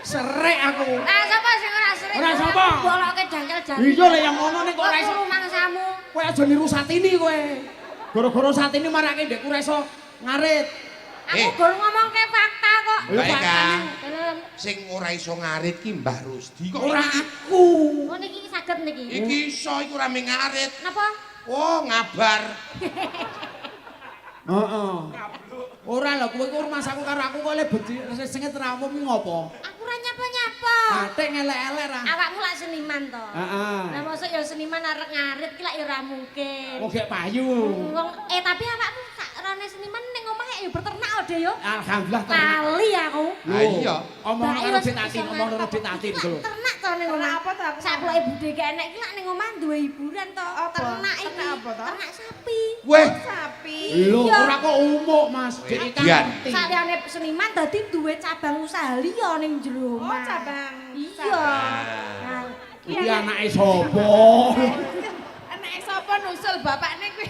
Serek aku. Lah sapa sing ora sering? Ora sapa? Boloke jangkel jati. Iya lek yang ngono nek kok ora iso. Mangsamu. Kowe aja niru Satini kowe. Gara-gara Satini marake ndek ora iso ngarit. Aku gur ngomongke fakta kok. Baik, Kang. Dalam Sing ora iso ngarit ki Mbah Rusdi kok. Ora aku. oh niki saged niki. Iki iso iku rame ngarit. Napa? Oh, ngabar. Heeh. Ora lho kowe ku rumah aku karo aku kok le bedi sing teramum ngopo? Aku ora nyapa-nyapa. Atik ngelek-elek ra. Awakmu lak seniman to. Heeh. Lah mosok ya seniman arek ngarit ki lak ya ora mungkin. Wong gek payu. Wong tapi awakmu sakrone seniman ning omah ya berternak ode yo. Alhamdulillah Kali aku. Ah iya. Omong Mbak, karo iya, Dik Tati, ngomong karo Dik Tati Iki iku lho. lak ternak to ning Ora omah. apa to aku? Sakloke budhe gak enek iki lak ning omah duwe hiburan to. Apa? Ternak iki. Ternak apa to? Ternak sapi. Weh, Sapi. Lho, Iya. ora kok umuk, Mas. Dik Dian. ngerti. Saliyane seniman dadi duwe cabang usaha liya ning jero Oh, omah. cabang. Iya. Nah, Iki anake sapa? Anak sapa nusul bapakne kuwi?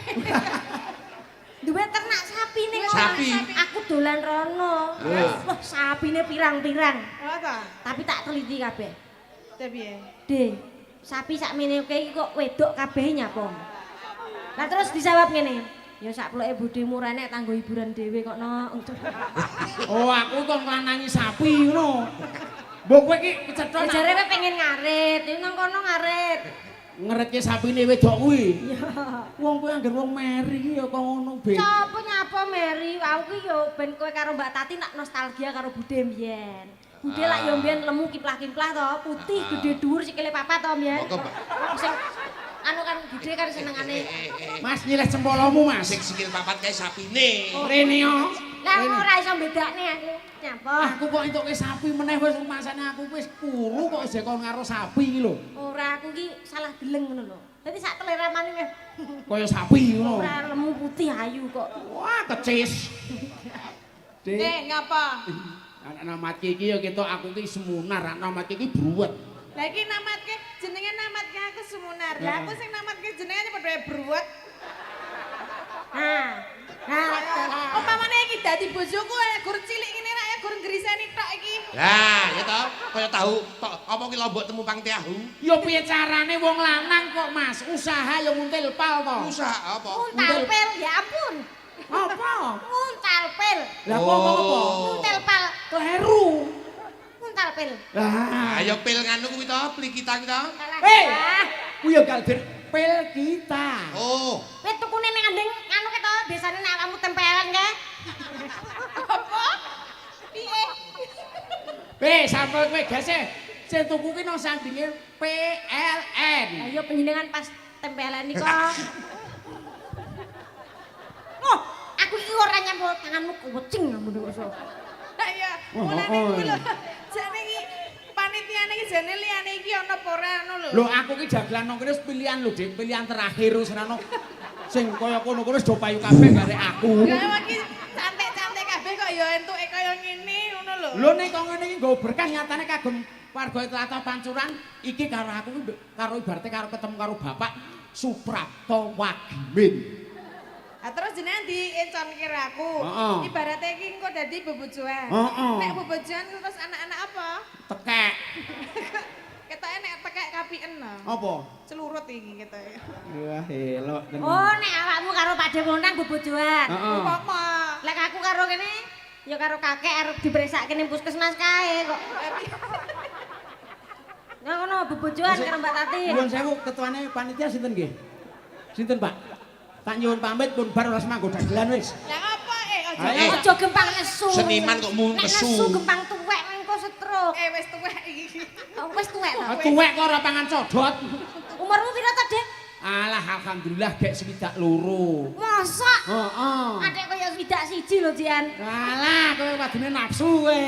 duwe ternak sapi ning omah. Sapi. Aku dolan rono. Wah, sapine pirang-pirang. Oh ta. Tapi tak teliti kabeh. Piye? De, sapi sakmene iki kok wedok kabeh nyapa? Lah terus dijawab ngene. Ya sak pluke budhemu rene kanggo hiburan dhewe kok no. Oh, aku kok nglanangi sapi ngono. Mbok kowe iki kecethon. Jare kowe pengen ngarit, iki nang kono ngarit. Ngeretke sapine wedok kuwi. Ya. Wong kowe anggere wong meri ya kok ngono, Ben. Sopo nyapa Mary? Aku ki yo ben kowe karo Mbak Tati nak nostalgia karo budhe mbiyen. Budhe lak yo mbiyen lemu kiplah-kiplah to, putih gede dhuwur sikile papat to mbiyen. Kok Sing anu kan budhe kan senengane. Mas nyileh cempolomu, Mas. sing sikil papat kae sapine. Rene yo. Lah ora iso bedakne aku. Nyapa? Aku kok entuke sapi meneh wis rumasane aku wis kuru kok isih kon karo sapi iki lho. Ora aku ki salah deleng ngono lho. Dadi sak teleramane wis Kaya sapi ngono. ora lemu putih ayu kok. Wah, kecis. Dik, ngapa? anak namatke iki ya ketok aku ki semunar, anak namatke iki bruwet. Lah iki namatke jenenge namatke aku Sumunar. Lah aku sing namatke jenenge padha bruwet. Nah. Nah, Umpamane iki dadi bojoku gur cilik ngene rak ya gur ngriseni tok iki. Lah, ya toh, kaya tahu tok apa ki lombok temu pang tahu. Ya piye carane wong lanang kok, Mas? Usaha ya nguntil pal to. Usaha apa? untal pel ya ampun. Apa? Untal pel. Lah kok apa? Untal pal. Kleru. Untal pel. Lah, Ayo pil nganu kuwi to, pli kita ki to. Salah. Hei! Ah. Kuwi ya gak pil kita. Oh. Kowe tukune ning andeng anu keto desane nek awakmu tempelan kae. Apa? Piye? Sampel kowe gese. Sing tuku ki nang sandinge PLN. Ayo panjenengan pas tempelan iki kok. Oh, aku iki ora nyambut tanganmu kucing kamu iso. Lah iya, mulane kuwi lho. Jane iki panitiane iki jane liyane iki ana apa ora ngono lho. Lho aku ki jaglan nang kene wis pilihan lho, Dik, pilihan terakhir wis ana sing kaya kono-kono wis do payu kabeh garek aku. Lah iki cantik-cantik kabeh kok ya entuke kaya ngene ngono lho. Lho nek kok ngene iki nggo berkah nyatane kagem warga Tlatah Pancuran iki karo aku karo ibarate karo ketemu karo Bapak Suprapto Wagimin. Ah terus jenengan diencon kira aku. Ibaratnya iki engko dadi bebojoan. Nek bebojoan terus anak-anak apa? Tekek. Ketoke nek tekek kapien no. Apa? Celurut iki ketoke. Wah, elok tenan. Oh, nek awakmu karo Pak Demontang bebojoan. Apa? Lek aku karo kene ya karo kakek arep dipresakke ning puskesmas kae kok. Nah ngono bebojoan karo Mbak Tati. Nuwun sewu ketuane panitia sinten nggih? Sinten, Pak? Tak nyuwun pamit pun bar ora semanggo dagelan wis. Lah apa aja. Aja gempang nesu. Seniman kok mu nesu. Nesu gempang tuwek engko stroke. Wis tuwek iki. Oh, wis tuwek to. Tuwek kok ora pangan codot. Umurmu piro to, Dik? Alah alhamdulillah gek 72. Mosok? Heeh. Adek kaya swidak siji lho, Jian. Alah kowe wadine nafsu kowe.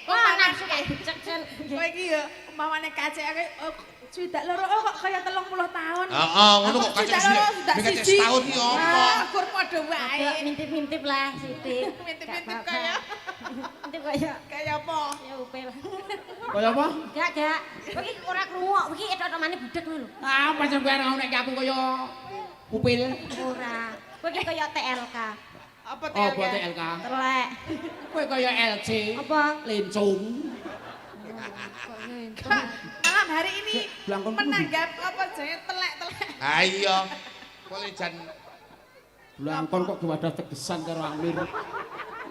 Wah, nafsu kayak becek jan. Kowe iki ya umpamane kaceke swidak loro kok kaya 30 tahun. Heeh, ngono kok kacek swidak setahun iki apa? Gur padha wae. Agak mintip-mintip lah, Siti. Mintip-mintip kaya Mintip kaya apa? ya upil. Kaya apa? Gak. Kowe iki ora krungu, kowe iki etok-etokane budek ngono lho. Ah, pancen kowe ora nek aku kaya upil. Ora. Kowe iki kaya TLK. Apa Apa TLK? Telek. Kowe kaya LC. Apa? Lencung. Malam hari ini Blangkon menanggap apa jenenge telek-telek. Ha iya. Kok jan Blangkon kok gawadah tegesan karo Amir.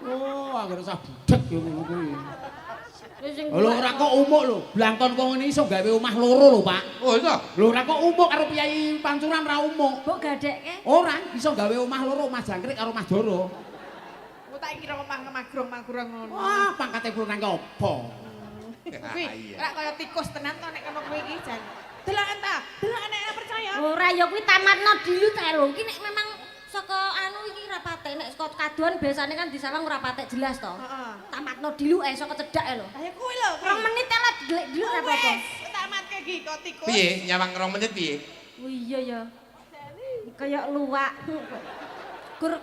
Oh, akhirnya usah budek ya ngono kuwi. Wis sing Lho ora kok umuk lho. Blangkon kok ngene iso gawe omah loro lho, Pak. Oh iya. Lho ora kok umuk karo Piyai Pancuran ra umuk. mbok gadekke. Ora iso gawe omah loro, omah jangkrik karo omah Doro. Ku tak kira omah magrong-magrong ngono. Wah, pangkate kurang ki apa? Kuwi ora kaya tikus tenan to nek kono kowe iki jan. Deloken ta? Deloken nek percaya. Ora ya kuwi tamatno dulu ta lho. Iki nek memang saka anu iki ora patek nek saka kaduan biasane kan disawang ora patek jelas to. Heeh. Tamatno dulu saka cedhak lho. Ayo kuwi lho. 2 menit lah digelek dulu ora apa-apa. Wes, tamatke iki kok tikus. Piye nyawang 2 menit piye? Oh iya ya. Kayak luwak. Gur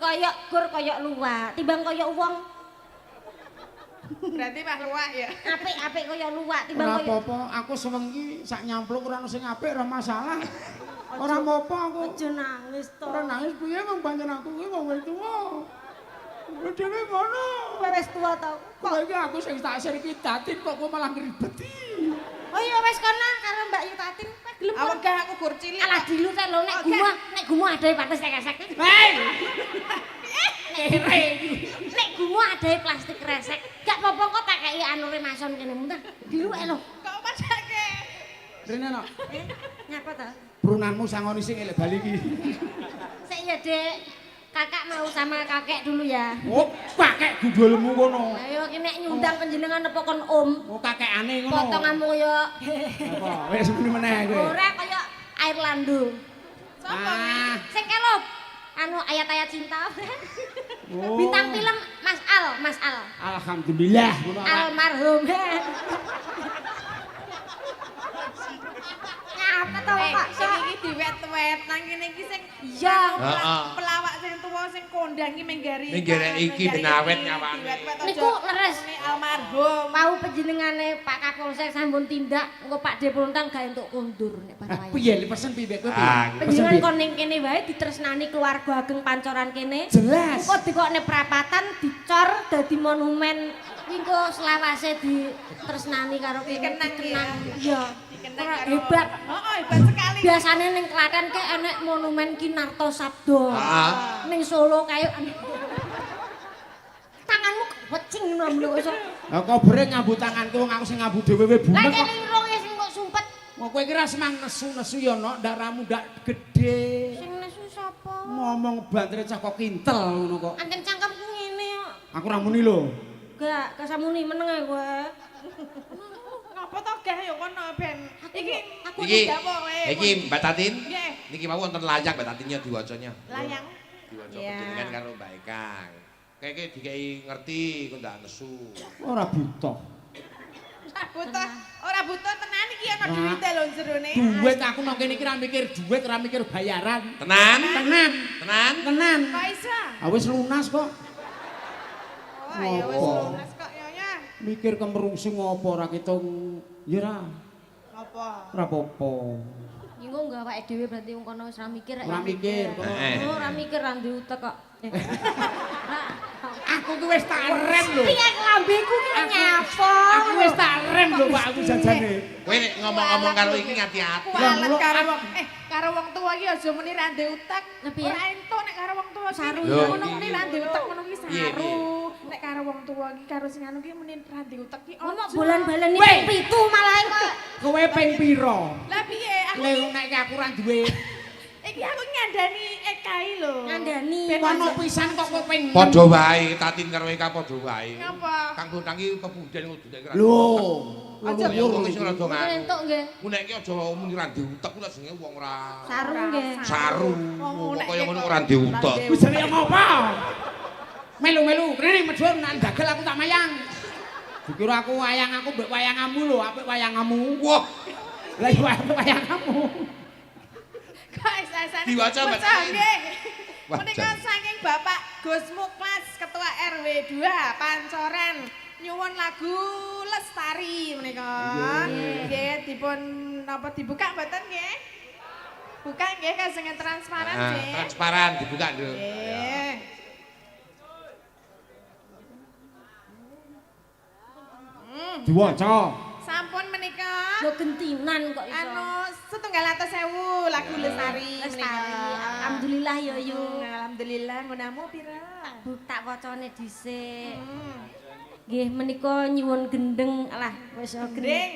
kaya luwak, timbang kaya wong. Berarti mah luwak ya. Apik kaya luwak timbang Ora kaya. apa-apa, aku seneng iki sak nyampluk ora ono sing apik ora masalah. Ora apa-apa aku. Aja nangis to. Ora nangis piye wong pancen aku ki wong wis tuwa. Kowe dhewe ngono. Wis tuwa to. Kok iki aku sing tak siriki datin kok kowe malah ngribeti. Oh iya wis kono karo Mbak Yu Tatin. Gelem Awak gak aku gur cilik. alah dilu ta lho nek gumu adahe pates kesek. Hei. Nek gumu adahe plastik resek. Gak apa-apa kok tak kei anu remason kene muntah. Diluke lho. Kok padake? Rene no. Nyapa ta? Brunanmu sangoni sing elek bali iki. Sik ya, Dek. Kakak mau sama kakek dulu ya. Oh, kakek gundulmu kono. Ayo ki nek nyundang panjenengan apa kon om? Oh, kakekane ngono. Potonganmu kaya Apa? Wis muni meneh kowe. ora kaya Airlando. Ah, Sing kelop anu ayat-ayat cinta. oh. Bintang film Mas Al. Alhamdulillah ngono. Almarhum. Apa to, Pak? Sing iki diwet-wet nang kene iki sing Iya. Heeh. pelawak sing tuwa sing kondang iki menggari. Menggari iki benawet nyawane. Niku leres. Almarhum. Mau panjenengane Pak Kapolsek sampun tindak, engko Pak Depontang gak entuk kondur nek Ah, panjenengan. piye pesen piye kowe piye? Ah, Pesen Panjenengan piye? kon ning kene wae ditresnani keluarga ageng Pancoran kene. Jelas. Engko dikokne prapatan dicor dadi monumen engko selawase ditresnani karo kene. Dikenang ya. Iya. Dikenang Ora karo- hebat. Heeh, hebat sekali. Biasane ning Klaten ke enek monumen Kinarto Sabdo. Heeh. Ning Solo kayak tanganmu wecing ngono lho iso. Lah kok brek ngambu tanganku wong aku sing ngambu dhewe Lah bumek kok. kene irunge sing kok sumpet. Kok kowe kira semang nesu-nesu ya nok darahmu ndak gede. Sing nesu sapa? Ngomong bantre cah kok kintel ngono kok. Anten cangkemku ngene kok. Aku ra muni lho. Gak kesamuni meneng ae kowe. Ngapa to geh ya kono ben. Iki aku Iki, ndak apa kowe. iki Mbak Tatin. Nggih. Niki mau wonten layang Mbak Tatinnya diwacanya. Layang. Diwaca Iya. panjenengan karo Mbak Ekang. Kayake dikai ngerti kok ndak nesu. Ora butuh. Ora butuh tenan iki ana duwite lho jerone. Duit aku nang kene iki ra mikir duit, ra mikir bayaran. Tenan? Tenan, Tenan? tenan. Kok iso? Ah wis lunas kok. Oh, ya wis Apa? lunas kok ya. Mikir kemerungsung apa ora ketung. Ya ra, Apa? ora apa-apa. Engko enggak awake dhewe berarti wong kono wis ra mikir. Ora mikir. Heeh. Oh, ora mikir ra duwe utek kok. Aku ki wis tak rem lho. Piye lambeku ki nyapa? Aku wis tak rem lho Pak aku jajane. Kowe nek ngomong-ngomong karo iki ngati-ati. Kualet Lah, karo lho, wong karo wong tuwa iki aja muni ra ndek utek. Lah, piye? Ora entuk nek karo wong tuwa Saru. ki. Lho, Ngono iki. muni ra ndek utek ngono ki Piye, saru. piye? Nek karo wong tuwa ki karo sing anu ki muni ra ndek utek ki. Ono aja. bolan-balan Weh. iki pitu malah kok. Kowe ping pira? Lah piye? Aku Lha nek aku ra duwe. iki aku ngandani Ekai lho. Ngandani. Ben Kono aja- pisan kok kowe ping. Padha wae Tatin karo Eka padha wae. Ngapa? Kang Bonang iki kebuden kudu nek Lho. aja wong wis ora do Mboten nganu. entuk nggih. Ku nek iki aja muni ra diutek ku lek jenenge wong ora Saru nggih. saru. Wong nek Kaya ngono kok ora diutek. Wis jenenge ngopo? Melu-melu kene medhun nang dagel aku tak mayang. Dikira aku wayang aku mbek wayangamu lho, apik wayangamu. Wah, Lah iya apik wayangamu. Kok esasane. Diwaca, Mbak Bocah, Tatin. nggih. Wah, Menika jan. saking Bapak Gus Muklas Ketua RW 2 Pancoran nyuwun lagu Lestari menika. Nggih dipun napa dibuka mboten nggih? Buka nggih kasengen transparan Ah, nggih. transparan dibuka lho. Nggih. Diwaca. Sampun menika Lho gentinan kok iso. anu 700.000 lagu Lestari Lestari. menika. Alhamdulillah ya yo. Alhamdulillah ngunamu pira? Tak wacane dhisik. Hmm. Nggih menika nyuwun gendeng alah wis Gendeng.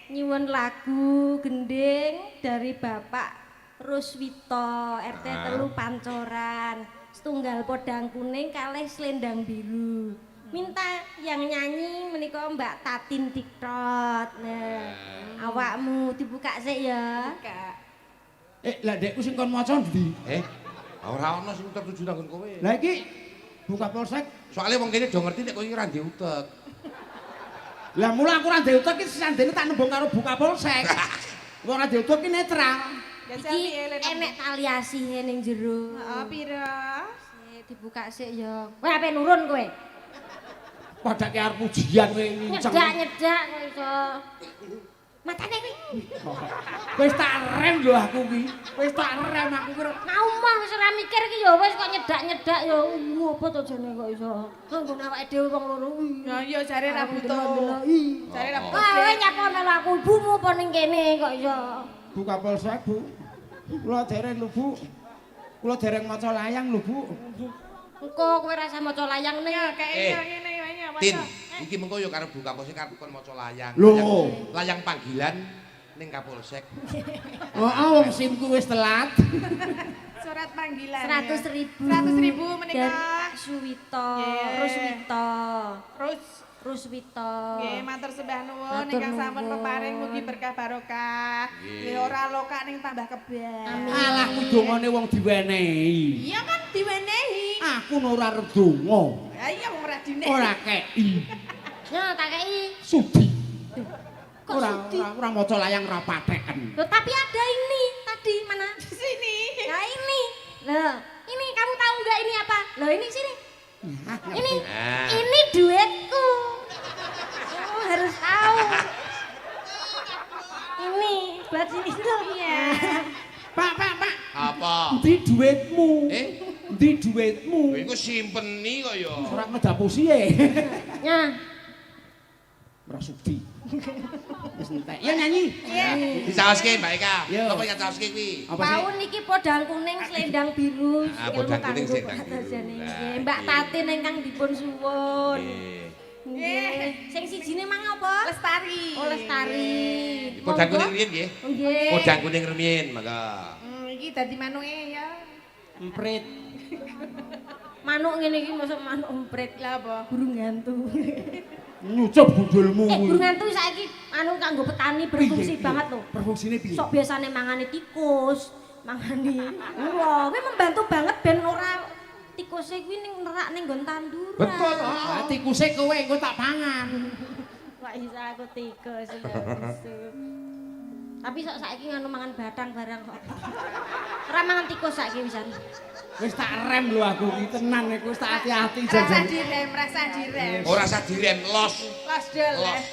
nyuwun lagu gending dari Bapak Ruswito RT 3 Pancoran. Setunggal podang kuning kalih selendang biru. Minta yang nyanyi menika Mbak Tatin Diktot. Nah, awakmu dibuka sik ya. Kak. Lah dekku sing kon maca ndi? Ora ono sing tertuju nang kowe. Lah iki buka polsek. Soale wong kene do ngerti nek kowe iki ra diutek. Lah mula aku ra ndek utek iki sandene tak nembung karo buka polsek. Wong ra ndek utek iki netral. Ya Iki selfie Ellen. enek tali asihe ning jero. Heeh, pira? Sik dibuka sik ya. Kowe ape nurun kowe? Padake arep ujian kowe nginceng. Nyedak kok iso. Matane kuwi. Wis tak rem lho aku ki. Wis tak rem aku kira. Mau mah wis ora mikir ki ya wis kok nyedak-nyedak ya. Apa to jane kok iso. Kanggo awake dhewe wong loro. Ya iya jare ra butuh. Jare ra butuh. Kowe nyapa melu aku ibumu apa ning kene kok iso. Buka polsek, Bu. Kula dereng lho, Bu. Kula dereng maca layang lho, Bu. Engko kowe rasa maca layang ning. Ya kayak ngene wae ya. Tin, iki mengko yo karo buka polsek karep kon maca layang. Lho. Layang panggilan ning Kapolsek. Heeh, wong simku wis telat. Surat panggilan. 100.000. 100.000 menika. Dari Pak Suwito, Nggih. Ruswito. Terus Ruswito. nggih matur sembah nuwun Matur ingkang sampun nuwun. peparing mugi berkah barokah. Nggih ora loka ning tambah kebak. Amin. Alah ku dongane wong diwenehi. Iya kan diwenehi. Aku ora arep donga. Ya iya wong ora dinehi. Ora kei. Ya tak kei. Sudi. Kok sudi? Ora maca layang ra pateken. Loh, tapi ada ini tadi mana? Di sini. Nah ini. Loh, ini kamu tahu nggak ini apa? Loh ini sini. Ini Nah. ini duetku. Kamu harus tahu. Ini buat sini tuh. Iya. Pak. Apa? Endi duitmu? Endi Kowe duitmu? iku simpeni kok ya. Ora ngedapusi e. Nah, Ora sudi. Wis entek. Ya nyanyi. Iya. Dicaoske Mbak Eka. Yo. Apa yang caoske kuwi? Apa sih? tahun niki podang kuning selendang biru. Ah, podang kuning, selendang biru. Nggih, Lah, Mbak iki. Tatin ingkang dipun suwun. Nggih. Nggih. Sing sijine mang apa? Lestari. Oh, Lestari. Podang kuning riyen nggih. Nggih. Podang kuning rumiyin, mangga. Iki dadi manuke ya. Emprit. Manuk ngene iki mosok manuk emprit. Lah apa? Burung hantu. Nyucup gundulmu kuwi. Burung hantu saiki anu kanggo petani berfungsi banget lho. Berfungsine piye? Sok biasane mangane tikus, mangane ula. Kuwi membantu banget ben ora tikuse kuwi ning nerak ning nggon tanduran. Betul. Ah, tikuse kowe engko tak pangan. Kok iso aku tikus lho. Tapi sok saiki ngono mangan batang barang kok. Ora mangan tikus saiki wisan. Wis tak rem lho aku iki tenan iku wis tak hati-hati Rasa jajan. direm, rasa direm. Ora usah direm, los. Los dol. Los.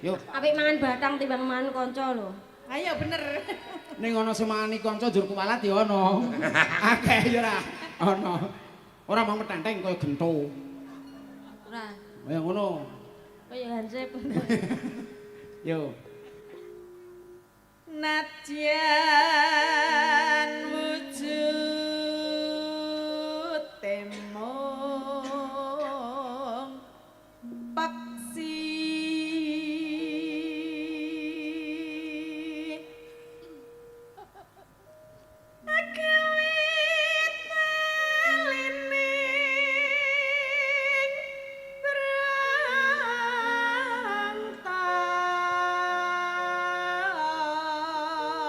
Yo, Apik mangan batang timbang mangan kanca lho. Ayo bener. ning ana sing mangani kanca njur kuwalat ya ana. Akeh ya ora. Ana. Ora mau metenteng kaya gento. Ora. Kaya ngono. Kaya hansip. Yo. Nadyan wujud temong paksi agawit malining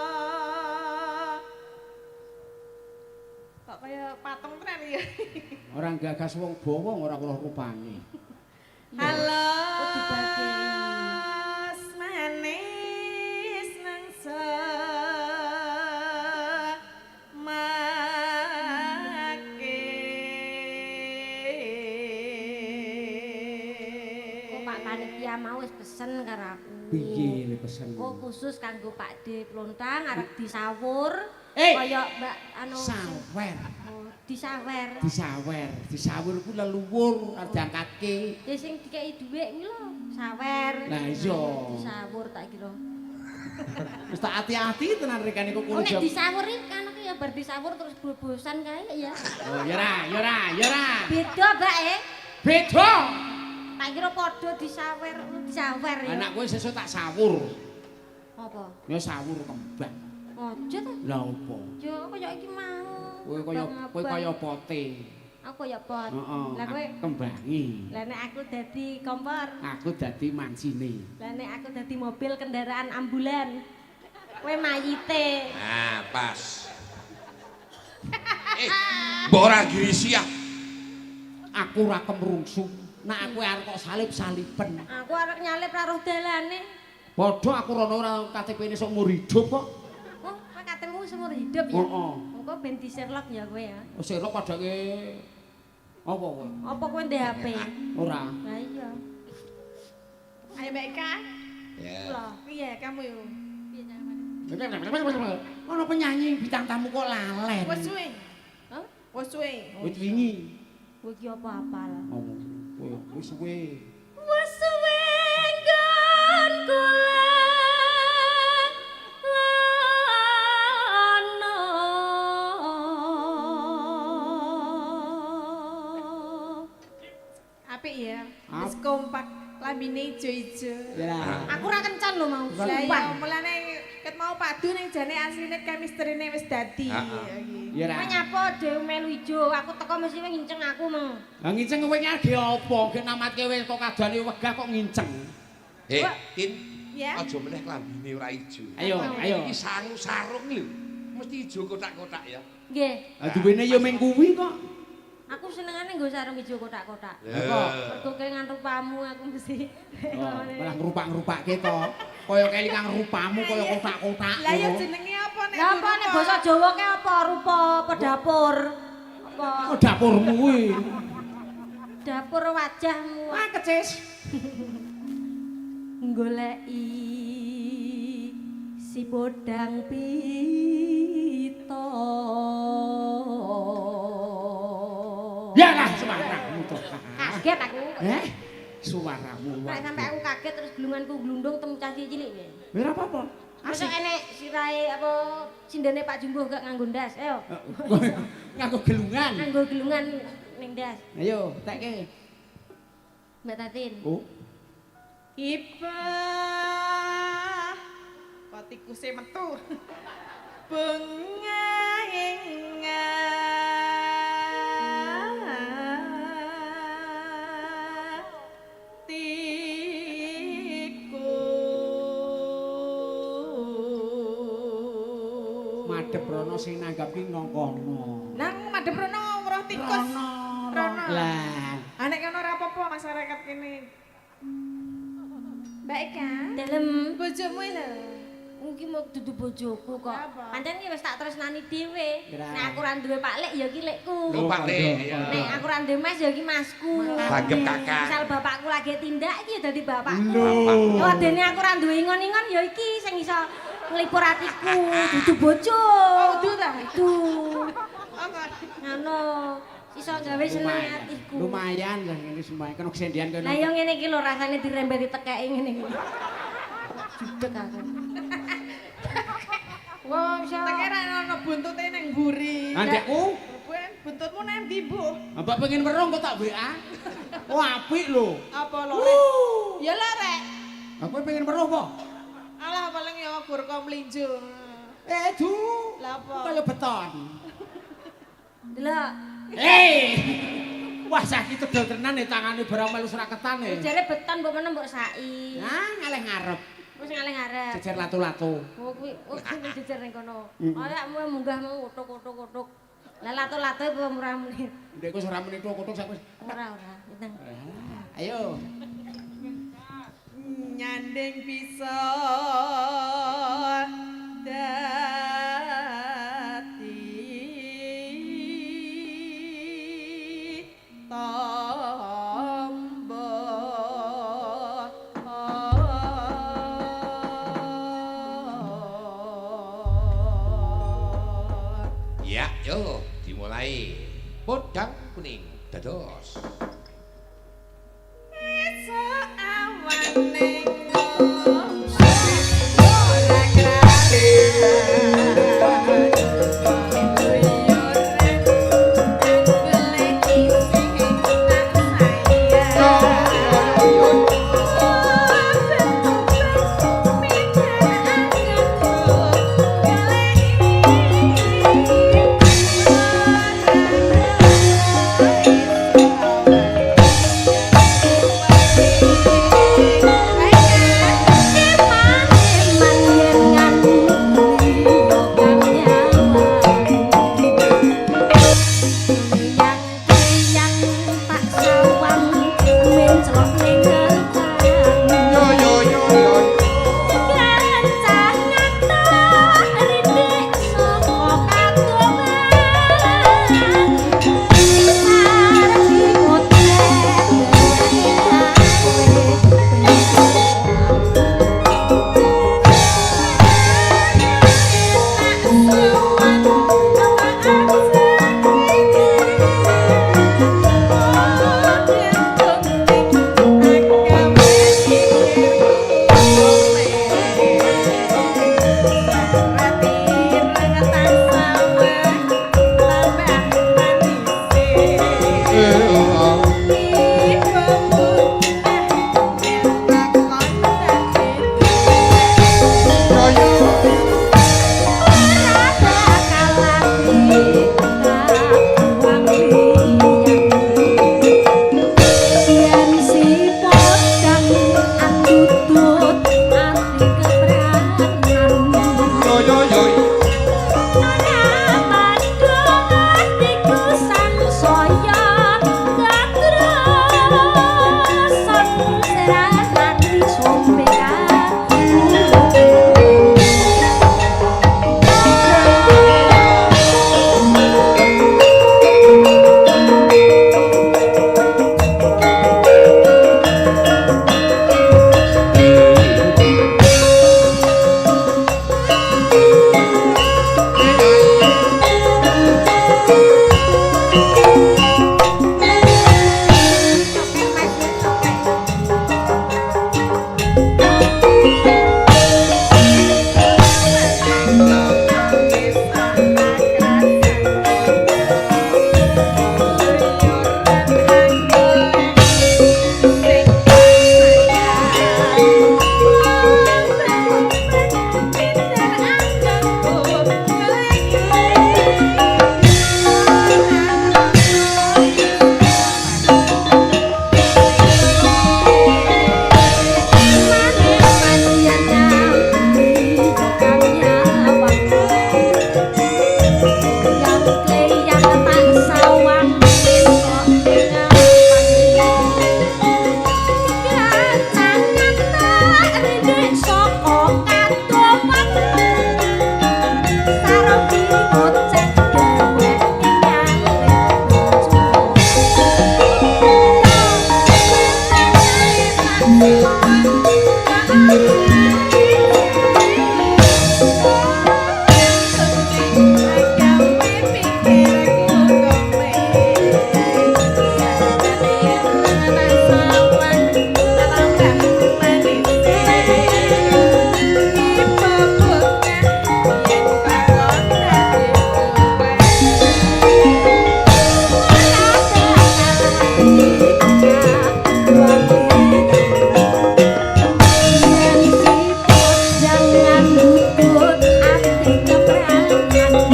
berantah. Kok kaya patung tenan ya. Orang gagas wong bawang ora kula rupane. Halo. Kok dibagi? Manis nangsa Kok Pak Panitia mau wis pesen karo aku. Piye le pesen? Kok khusus kanggo Pak D Plontang arep disawur. Eh! Kaya Mbak anu Sawer. Oh, disawer. Disawur ku leluwur arep diangkatke. Ya sing dikeki dhuwit kuwi lho, sawer. Lah iya. Disawur tak kira. Wis tak hati-hati tenan rekane kok Oh, kulo nek jam. disawur iki kan aku ya bar disawur terus bobosan kae ya. Oh, ya ora. Beda, Mbak Beda. Tak kira padha disawer ya. Anak kowe sesuk tak sawur. Apa? Ya sawur kembang. Aja ta. Lah opo? Ya kaya iki mau. Kowe kaya pote. Aku ya pot. Heeh. Lah kowe Kembangi. lah nek aku dadi kompor. Aku dadi mancine. Lah nek aku dadi mobil kendaraan ambulan. Kowe mayite. Nah, pas. Mbok ora girisi ya. Aku ora kemrungsu. Nek aku arep kok salib-saliben. Aku arep nyalip ra roh dalane. Padha aku rono ora KTP-ne sok umur hidup kok. Oh, kowe katemu seumur hidup ya? Heeh. Engko ben di Sherlock ya kowe ya. Oh, Sherlock padake apa kowe? Apa kowe ndek HP? Ora. Lah iya. Ayo Mbak Eka. Ya. Lah, Iya, kamu yo. Ono penyanyi bintang tamu kok lalen. Wes suwe. Hah? Wes suwe. Wit wingi. Kowe iki apa apal? Oh, wis suwe. Wes suwe nggon kula lana. Apik ya. Wis kompak, lambine ijo-ijo. Ya. Aku ora kencan lho mau. Lah iya, Sumpah. mulane ket mau padu ning jane asline chemistry-ne wis dadi. Iki. Ya Kowe ra. nyapa dhewe melu ijo, aku teko mesti kowe nginceng aku meng. Lah nginceng kowe iki ade apa? Ge namatke kowe kok kadane wegah kok nginceng. Kin. Ya. Aja meneh klambine ora ijo. Ayo. Iki sarung lho. Mesti ijo kotak-kotak ya. Nggih, Lah duwene ya ming kuwi kok. aku senengane nggo sarung ijo kotak-kotak. Lah kok Mergo kelingan rupamu aku mesti. malah ngrupak-ngrupake to. Kaya kelingan rupamu kaya kotak-kotak. Lah ya ngono. jenenge apa nek? Lah apa nek basa Jawa ke apa? Rupa apa dapur? Apa Oh, dapurmu kuwi. dapur wajahmu? Ah kecis. Goleki si bodang pito. Ya lah suaramu to. Kaget aku. Suaramu. Nek sampe aku kaget terus glunganku glundung tem cah cilik kowe. Ora apa-apa. Masuk enek sirahe apa sindene Pak Jumbo gak nganggo ndas. Ayo. Nganggo gelungan. Nganggo gelungan ning ndas. Ayo, tekke. Mbak Tatin. Oh. Ibah kok tikuse metu. Bunga Madhep rono sing nanggap ki nang kono. nang madhep rono weruh tikus. Rono. Lah, Anek kono ora apa-apa masyarakat kene. Mbak Eka, Dalem bojomu lho. mungkin mau dudu bojoku kok. Apa? Pancen ki wis tak tresnani dhewe. Kira. Nek aku ora duwe Pak Lek ya ki lekku. Lho Pak Le. Nek aku ora duwe Mas ya ki Masku. Tanggep kakak. Misal bapakku lagi tindak iki ya dadi bapakku. Lho. Ya dene aku ora duwe ingon-ingon ya iki sing iso nglipur atiku, dudu bojo. Oh, dudu ta? Duh. Apa? Ngono. Iso gawe seneng atiku. Lumayan lah ngene semua. Kena kesendian kene. Lah ya ngene iki lho rasane dirembeti tekeki ngene iki. Judek aku. Wong iso. Tekere ana buntute ning mburi. Andekku, Ben, buntutmu nang ndi, Bu? mbak pengen merong kok tak WA. Oh, apik lho. Apa lho? Ya lho, Rek. Aku pengen merong kok. Alah paling ya gurko mlinjo. Du. Lah apa? Kaya beton. Delok. Wah, saiki tegel tenan nih tangane barang melu seraketan nih. Jare beton mbok meneh mbok sai. Nah, ngalih ngarep. Wis ngalih ngarep. Jejer latu-latu. Oh kuwi jejer ning kono. Awakmu munggah mau utuk-utuk. Lah latu-latu apa murah menit. Ndek wis ora muni kutuk sak wis. Ora. Tenang. Ayo. Nyanding bisa dadi tombo Ya, yo dimulai. Podang kuning dados. esok awan ning ora krate Ayo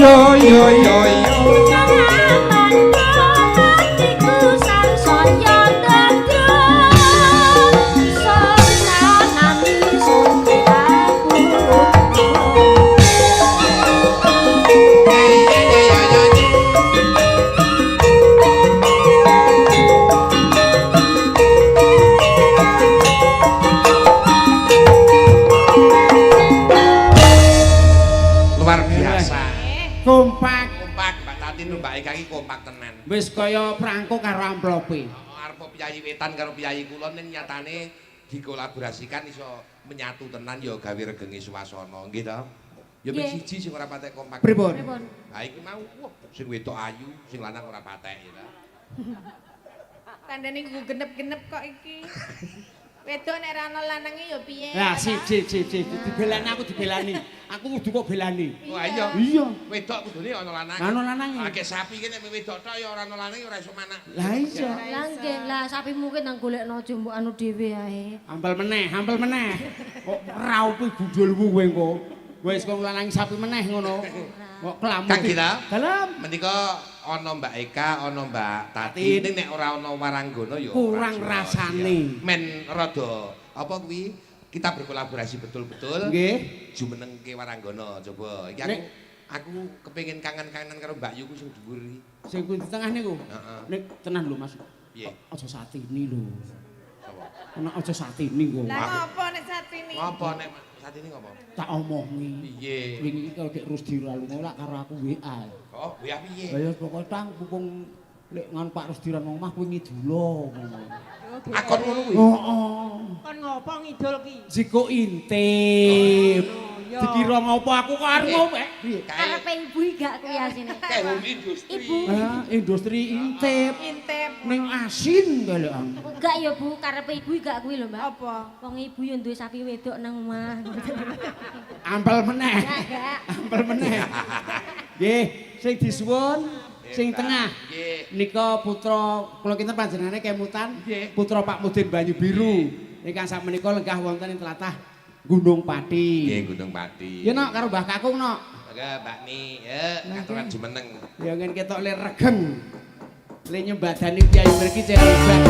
Yo yo yo yo. Luar biasa. Kompak. Kompak Mbak Tati Mbak Eka iki kompak tenan. Wis kaya prangko karo amplope. Arep piyayi wetan karo piyayi kulon ning nyatane dikolaborasikan iso menyatu tenan ya gawe regenge swasana, nggih to? Ya mung siji sing ora patek kompak. Pripun? Ha iki mau wah sing wedok ayu, sing lanang ora patek ya ta. Tandane nggo genep-genep kok iki. Wedok nek ora ana lanange ya piye? Lah sip. Dibelani aku dibelani. Aku kudu kok belani. Wah iya. Iya. Wedok kudune ana lanang. Ana lanange. Akeh sapi ki nek wedok tok ya ora ana lanang ora iso manak. Lah iya. Lah nggih, lah sapi mungkin nang golekno aja mbok anu dhewe ae. Ampel meneh. Kok raupi gundulmu kowe engko. Wis kok lanang sapi meneh ngono. Kok kelamu. Kang Gita. Dalem. Menika ana Mbak Eka, ana Mbak Tati, ning nek ora ana Waranggana ya Kurang ora rasane. Men rada apa kuwi kita berkolaborasi betul-betul. Nggih. Jumenengke Waranggana coba. Iki aku kepengin kangen-kangenan karo Mbak Yu ku sing dhuwur iki. Sing kuwi di tengah niku. Heeh. Nek tenan lho Mas. Piye? Aja satini lho. Sapa? Ana aja satini kok. Lah ngopo nek satrini? Ngopo nek saat ini ngopo? Tak omongi. Piye? Wingi iki karo Dek Rusdi lalu ora karo aku WA. Oh, ya piye? Lah ya pokoke tang pupung lek ngan Pak Rusdi ran omah kuwi ngidula ngono. Akon ngono kuwi. Heeh. Kon ngopo ngidul ki? Jiko intip. iya. Dikira ngopo aku kok arep ngombe. Piye? Karepe ibu iki gak kuwi asine. Kayak home industri. Ibu. Ah, industri intip. Intip. Ning asin galekan. Enggak ya Bu, karepe ibu iki gak kuwi lho, Mbak. Apa? Wong ibu yo duwe sapi wedok nang omah. Ampel meneh. Enggak. Ampel meneh. Nggih, sing disuwun sing tengah. Nggih. Nika putra kula kinten panjenengane kemutan Nggih. putra Pak Mudin Banyu Biru. Ingkang sakmenika lenggah wonten ing tlatah Gunung Pati. Nggih, Gunung Pati. Ya nok karo Mbah Kakung nok. Mangga Mbak Ni, ya aturan jumeneng. Ya ngen ketok le regeng. Le nyembadani piyayi mriki cerebat.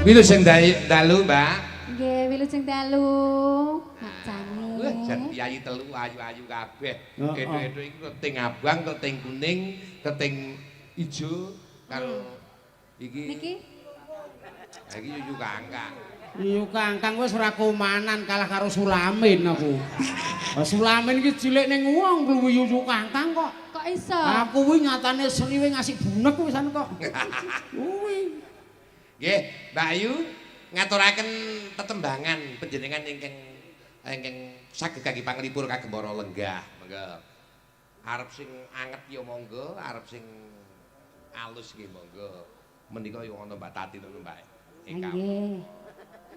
Wilujeng dalu, Mbak. Nggih, wilujeng dalu. Macane. Jan piyayi telu ayu-ayu kabeh. Oh, Gedhe-gedhe iki keting abang, keting kuning, keting ijo karo iki. Niki Ha iki yuyu kangkang. Iya Kangkang wis ora komanan kalah karo Sulamin aku. Lah Sulamin iki cilik ning wong kluwi yuyu Kangkang kok. kok iso? Aku kuwi nyatane seniwe ngasih bunek wisan kok. Kuwi. Nggih, Mbak Ayu ngaturaken tetembangan panjenengan ingkang saged kangge panglipur kagem para lenggah. Monggo. Arep sing anget ya monggo, arep sing alus nggih monggo. Menika ya ana Mbak Tati niku Mbak Eka. Nggih.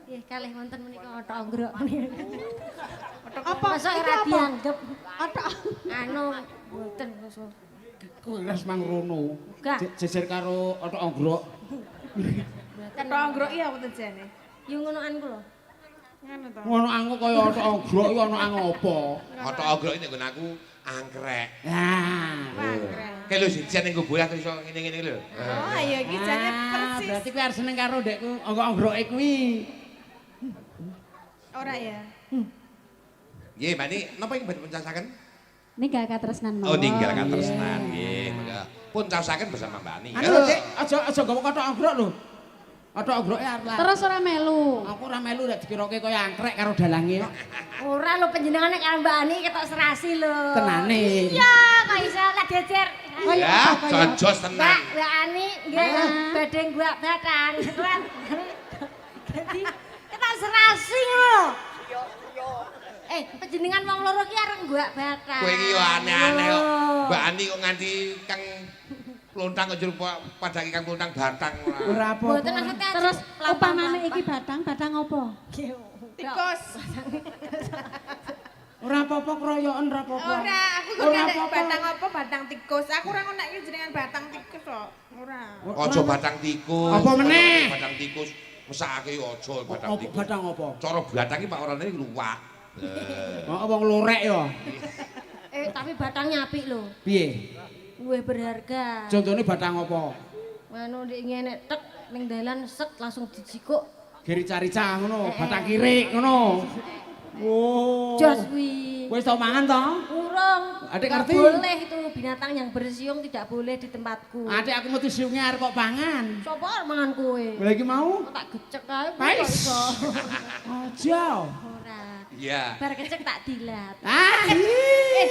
Nggih, kalih wonten menika othok anggrok. Apa? Masa Iki ora apa? dianggep Othok. anu mboten masa. Kuwi wis mangrono. Enggak. Jejer karo othok anggrok. Ketok anggrok iya apa jane? Yo ngonoan ku lho. Ngono to. Ngono aku kaya othok anggrok iki ana apa? Othok ogrok iki nggon aku angkrek. Nah. Anggrek. Kayak lho siji nggo boyah terus iso ngene-ngene lho. Oh, iya iki jane persis. Berarti kowe arep seneng karo ndekku anggrok-anggroke kuwi. Ora ya. Nggih, Mbak Ni, napa ing badhe puncasaken? Ninggal katresnan mawon. Oh, ninggal katresnan. Nggih, monggo. Puncasaken bersama Mbak Ni. Anu lho, Cik, aja gawa othok anggrok lho. Othok anggroke arep lah. Terus ora melu. Aku ora melu nek dikirake kaya angkrek karo dalange kok. Ora lho panjenengane karo Mbak Ani ketok serasi lho. Tenane. Iya, kok iso lek jejer. Ya, jojos Mbak, tenan. Mbak Ani nggih badhe guak batang. Jadi ketok serasi lho. Panjenengan wong loro ki arep nggoak batang. Kowe iki yo aneh-aneh kok. Oh. Mbak Ani kok nganti Kang Lontang kok jero padang Kang Lontang batang ora. Ora Mboten apa-apa. maksudnya Terus pelan-pelan. upamane iki batang apa? Tikus. Ora apa-apa kroyoken ora apa-apa. Ora, aku kok Ora nek apa-apa. batang apa batang tikus. Aku ora ngono iki jenengan batang tikus kok. Ora. Aja batang tikus. Apa meneh? Batang tikus. Mesake aja batang Apa tikus. batang apa? Cara batang iki Pak orane luwak. Oh, wong lorek ya. Tapi batangnya apik lho. Piye? Luwih berharga. Contone batang apa? Ngono ndek ngene tek ning dalan set langsung dijikuk. Gerica-rica ngono, batang kirik ngono. Oh. Jos kuwi. Wis tau mangan to? Urung. Adik Nggak ngerti? boleh itu binatang yang bersiung tidak boleh di tempatku. Adik aku metu siunge arep kok pangan. Sopo arep mangan kowe? Lah iki mau? Kok tak gecek kae kok Pais. iso. Aja. Ora. Iya. Bar kecek tak dilat. Ah.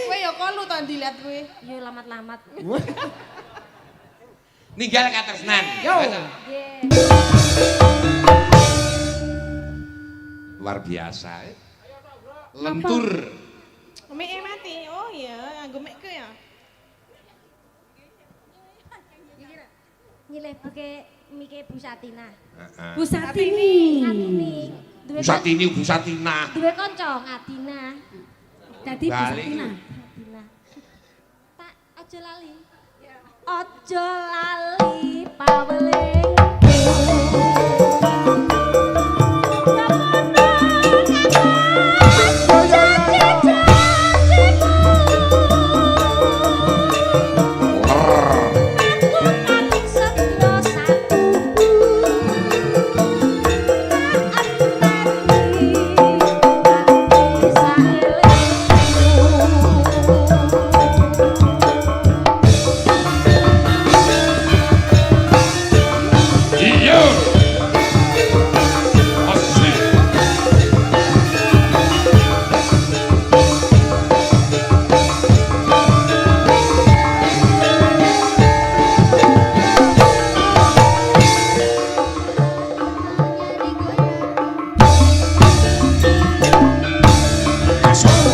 Kowe ya kolu to dilat kowe. Yo lamat-lamat. Ninggal katresnan. Yo. Nggih. Luar biasa. Lentur. Mike mati. Oh iya, nggo mike ya. Nyelebuke mike Bu Satina. Heeh. Bu Satini. Ngatini. Duwe Bu Satini, Bu Satina. duwe kanca Ngadina. Dadi Bu Balik. Satina. Ngadina. Tak aja lali. Aja lali paweling. Iya. Asik.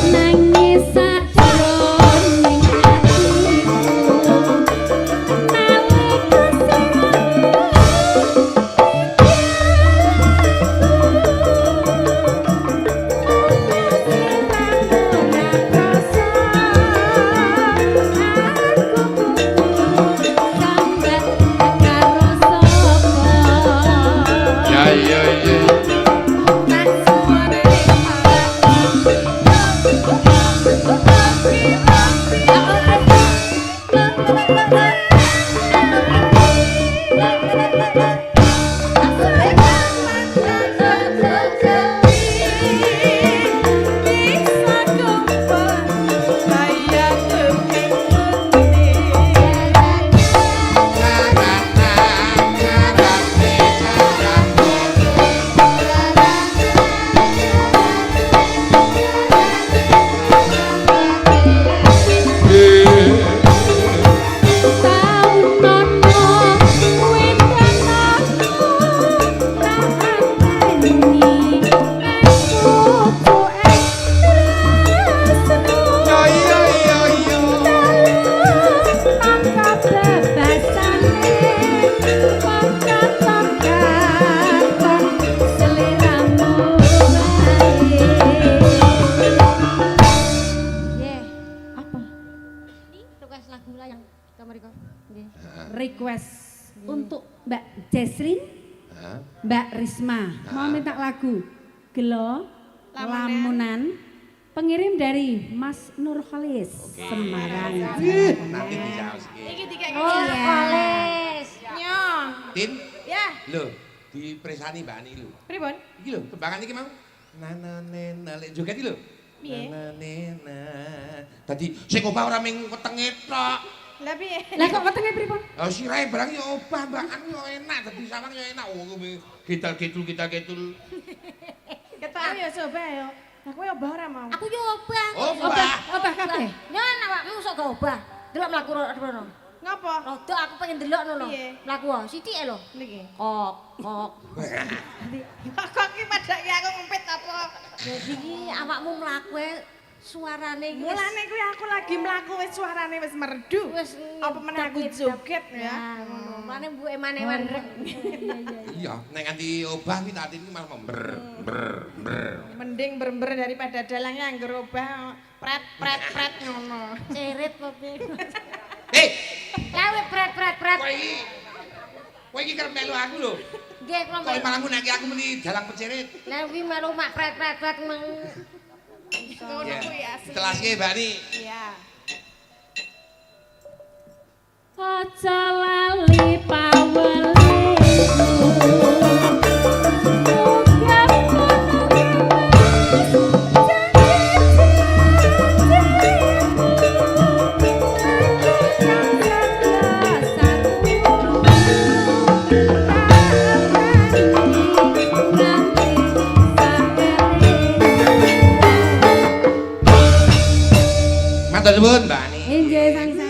Nangis sadroning atiku. Ya iya iya. Ya iya iya iya. Nggih. Apa? Ini request lagu lah yang kamar iku. Nggih. Request untuk Mbak Jesrin, Hah? Mbak Risma. Mau minta lagu Gelo Lamunan. Pengirim dari Mas Nurholis Semarang. Nanti disaus iki. Iki dikek Oh, iki. Koles. Nyo. Tin, Ya, lho, dipresani Mbak Ani lho. pripun? Iki lho, tembangan iki mau. Nananena lek joget iki lho. Piye? Nananena. Dadi sing obah ora ming wetenge tok. Lah piye? Lah kok wetenge pripun? Oh sirahe barang yo obah, Mbak Ani yo enak, dadi sawang yo enak. Oh, gital-gitul. Ketok ya coba ya. Aku ya obah ora mau. Aku yo obah. Obah. Obah kabeh. Nyon awakmu sok gak obah. Delok mlaku rono. Ngapa? Rodo aku pengen delok ngono. Piye? Mlaku wae sithike lho. Niki. Kok kok. Kok ki padake aku ngempit apa? Jadi iki awakmu mlaku suarane iki Mulane kuwi aku lagi mlaku wis suarane wis merdu. wis Apa meneh aku joget ya. ngono. Mulane mbuke manewan. Iya, nek nganti obah kuwi tak atine malah member. Mending berember daripada dalangnya anggar obah pret pret pret ngono. Cerit kopi. Hei, Kawe pret. kowe iki kerep melu aku lho. Nggih kula Kok malah ngunake aku muni dalang pecerit. Lah kuwi melu mak pret meng. Ngono kuwi asli. Telaske Mbak Ni. Iya. Aja lali pawelimu. Matur nuwun Mbak Ni. Inggih sami-sami.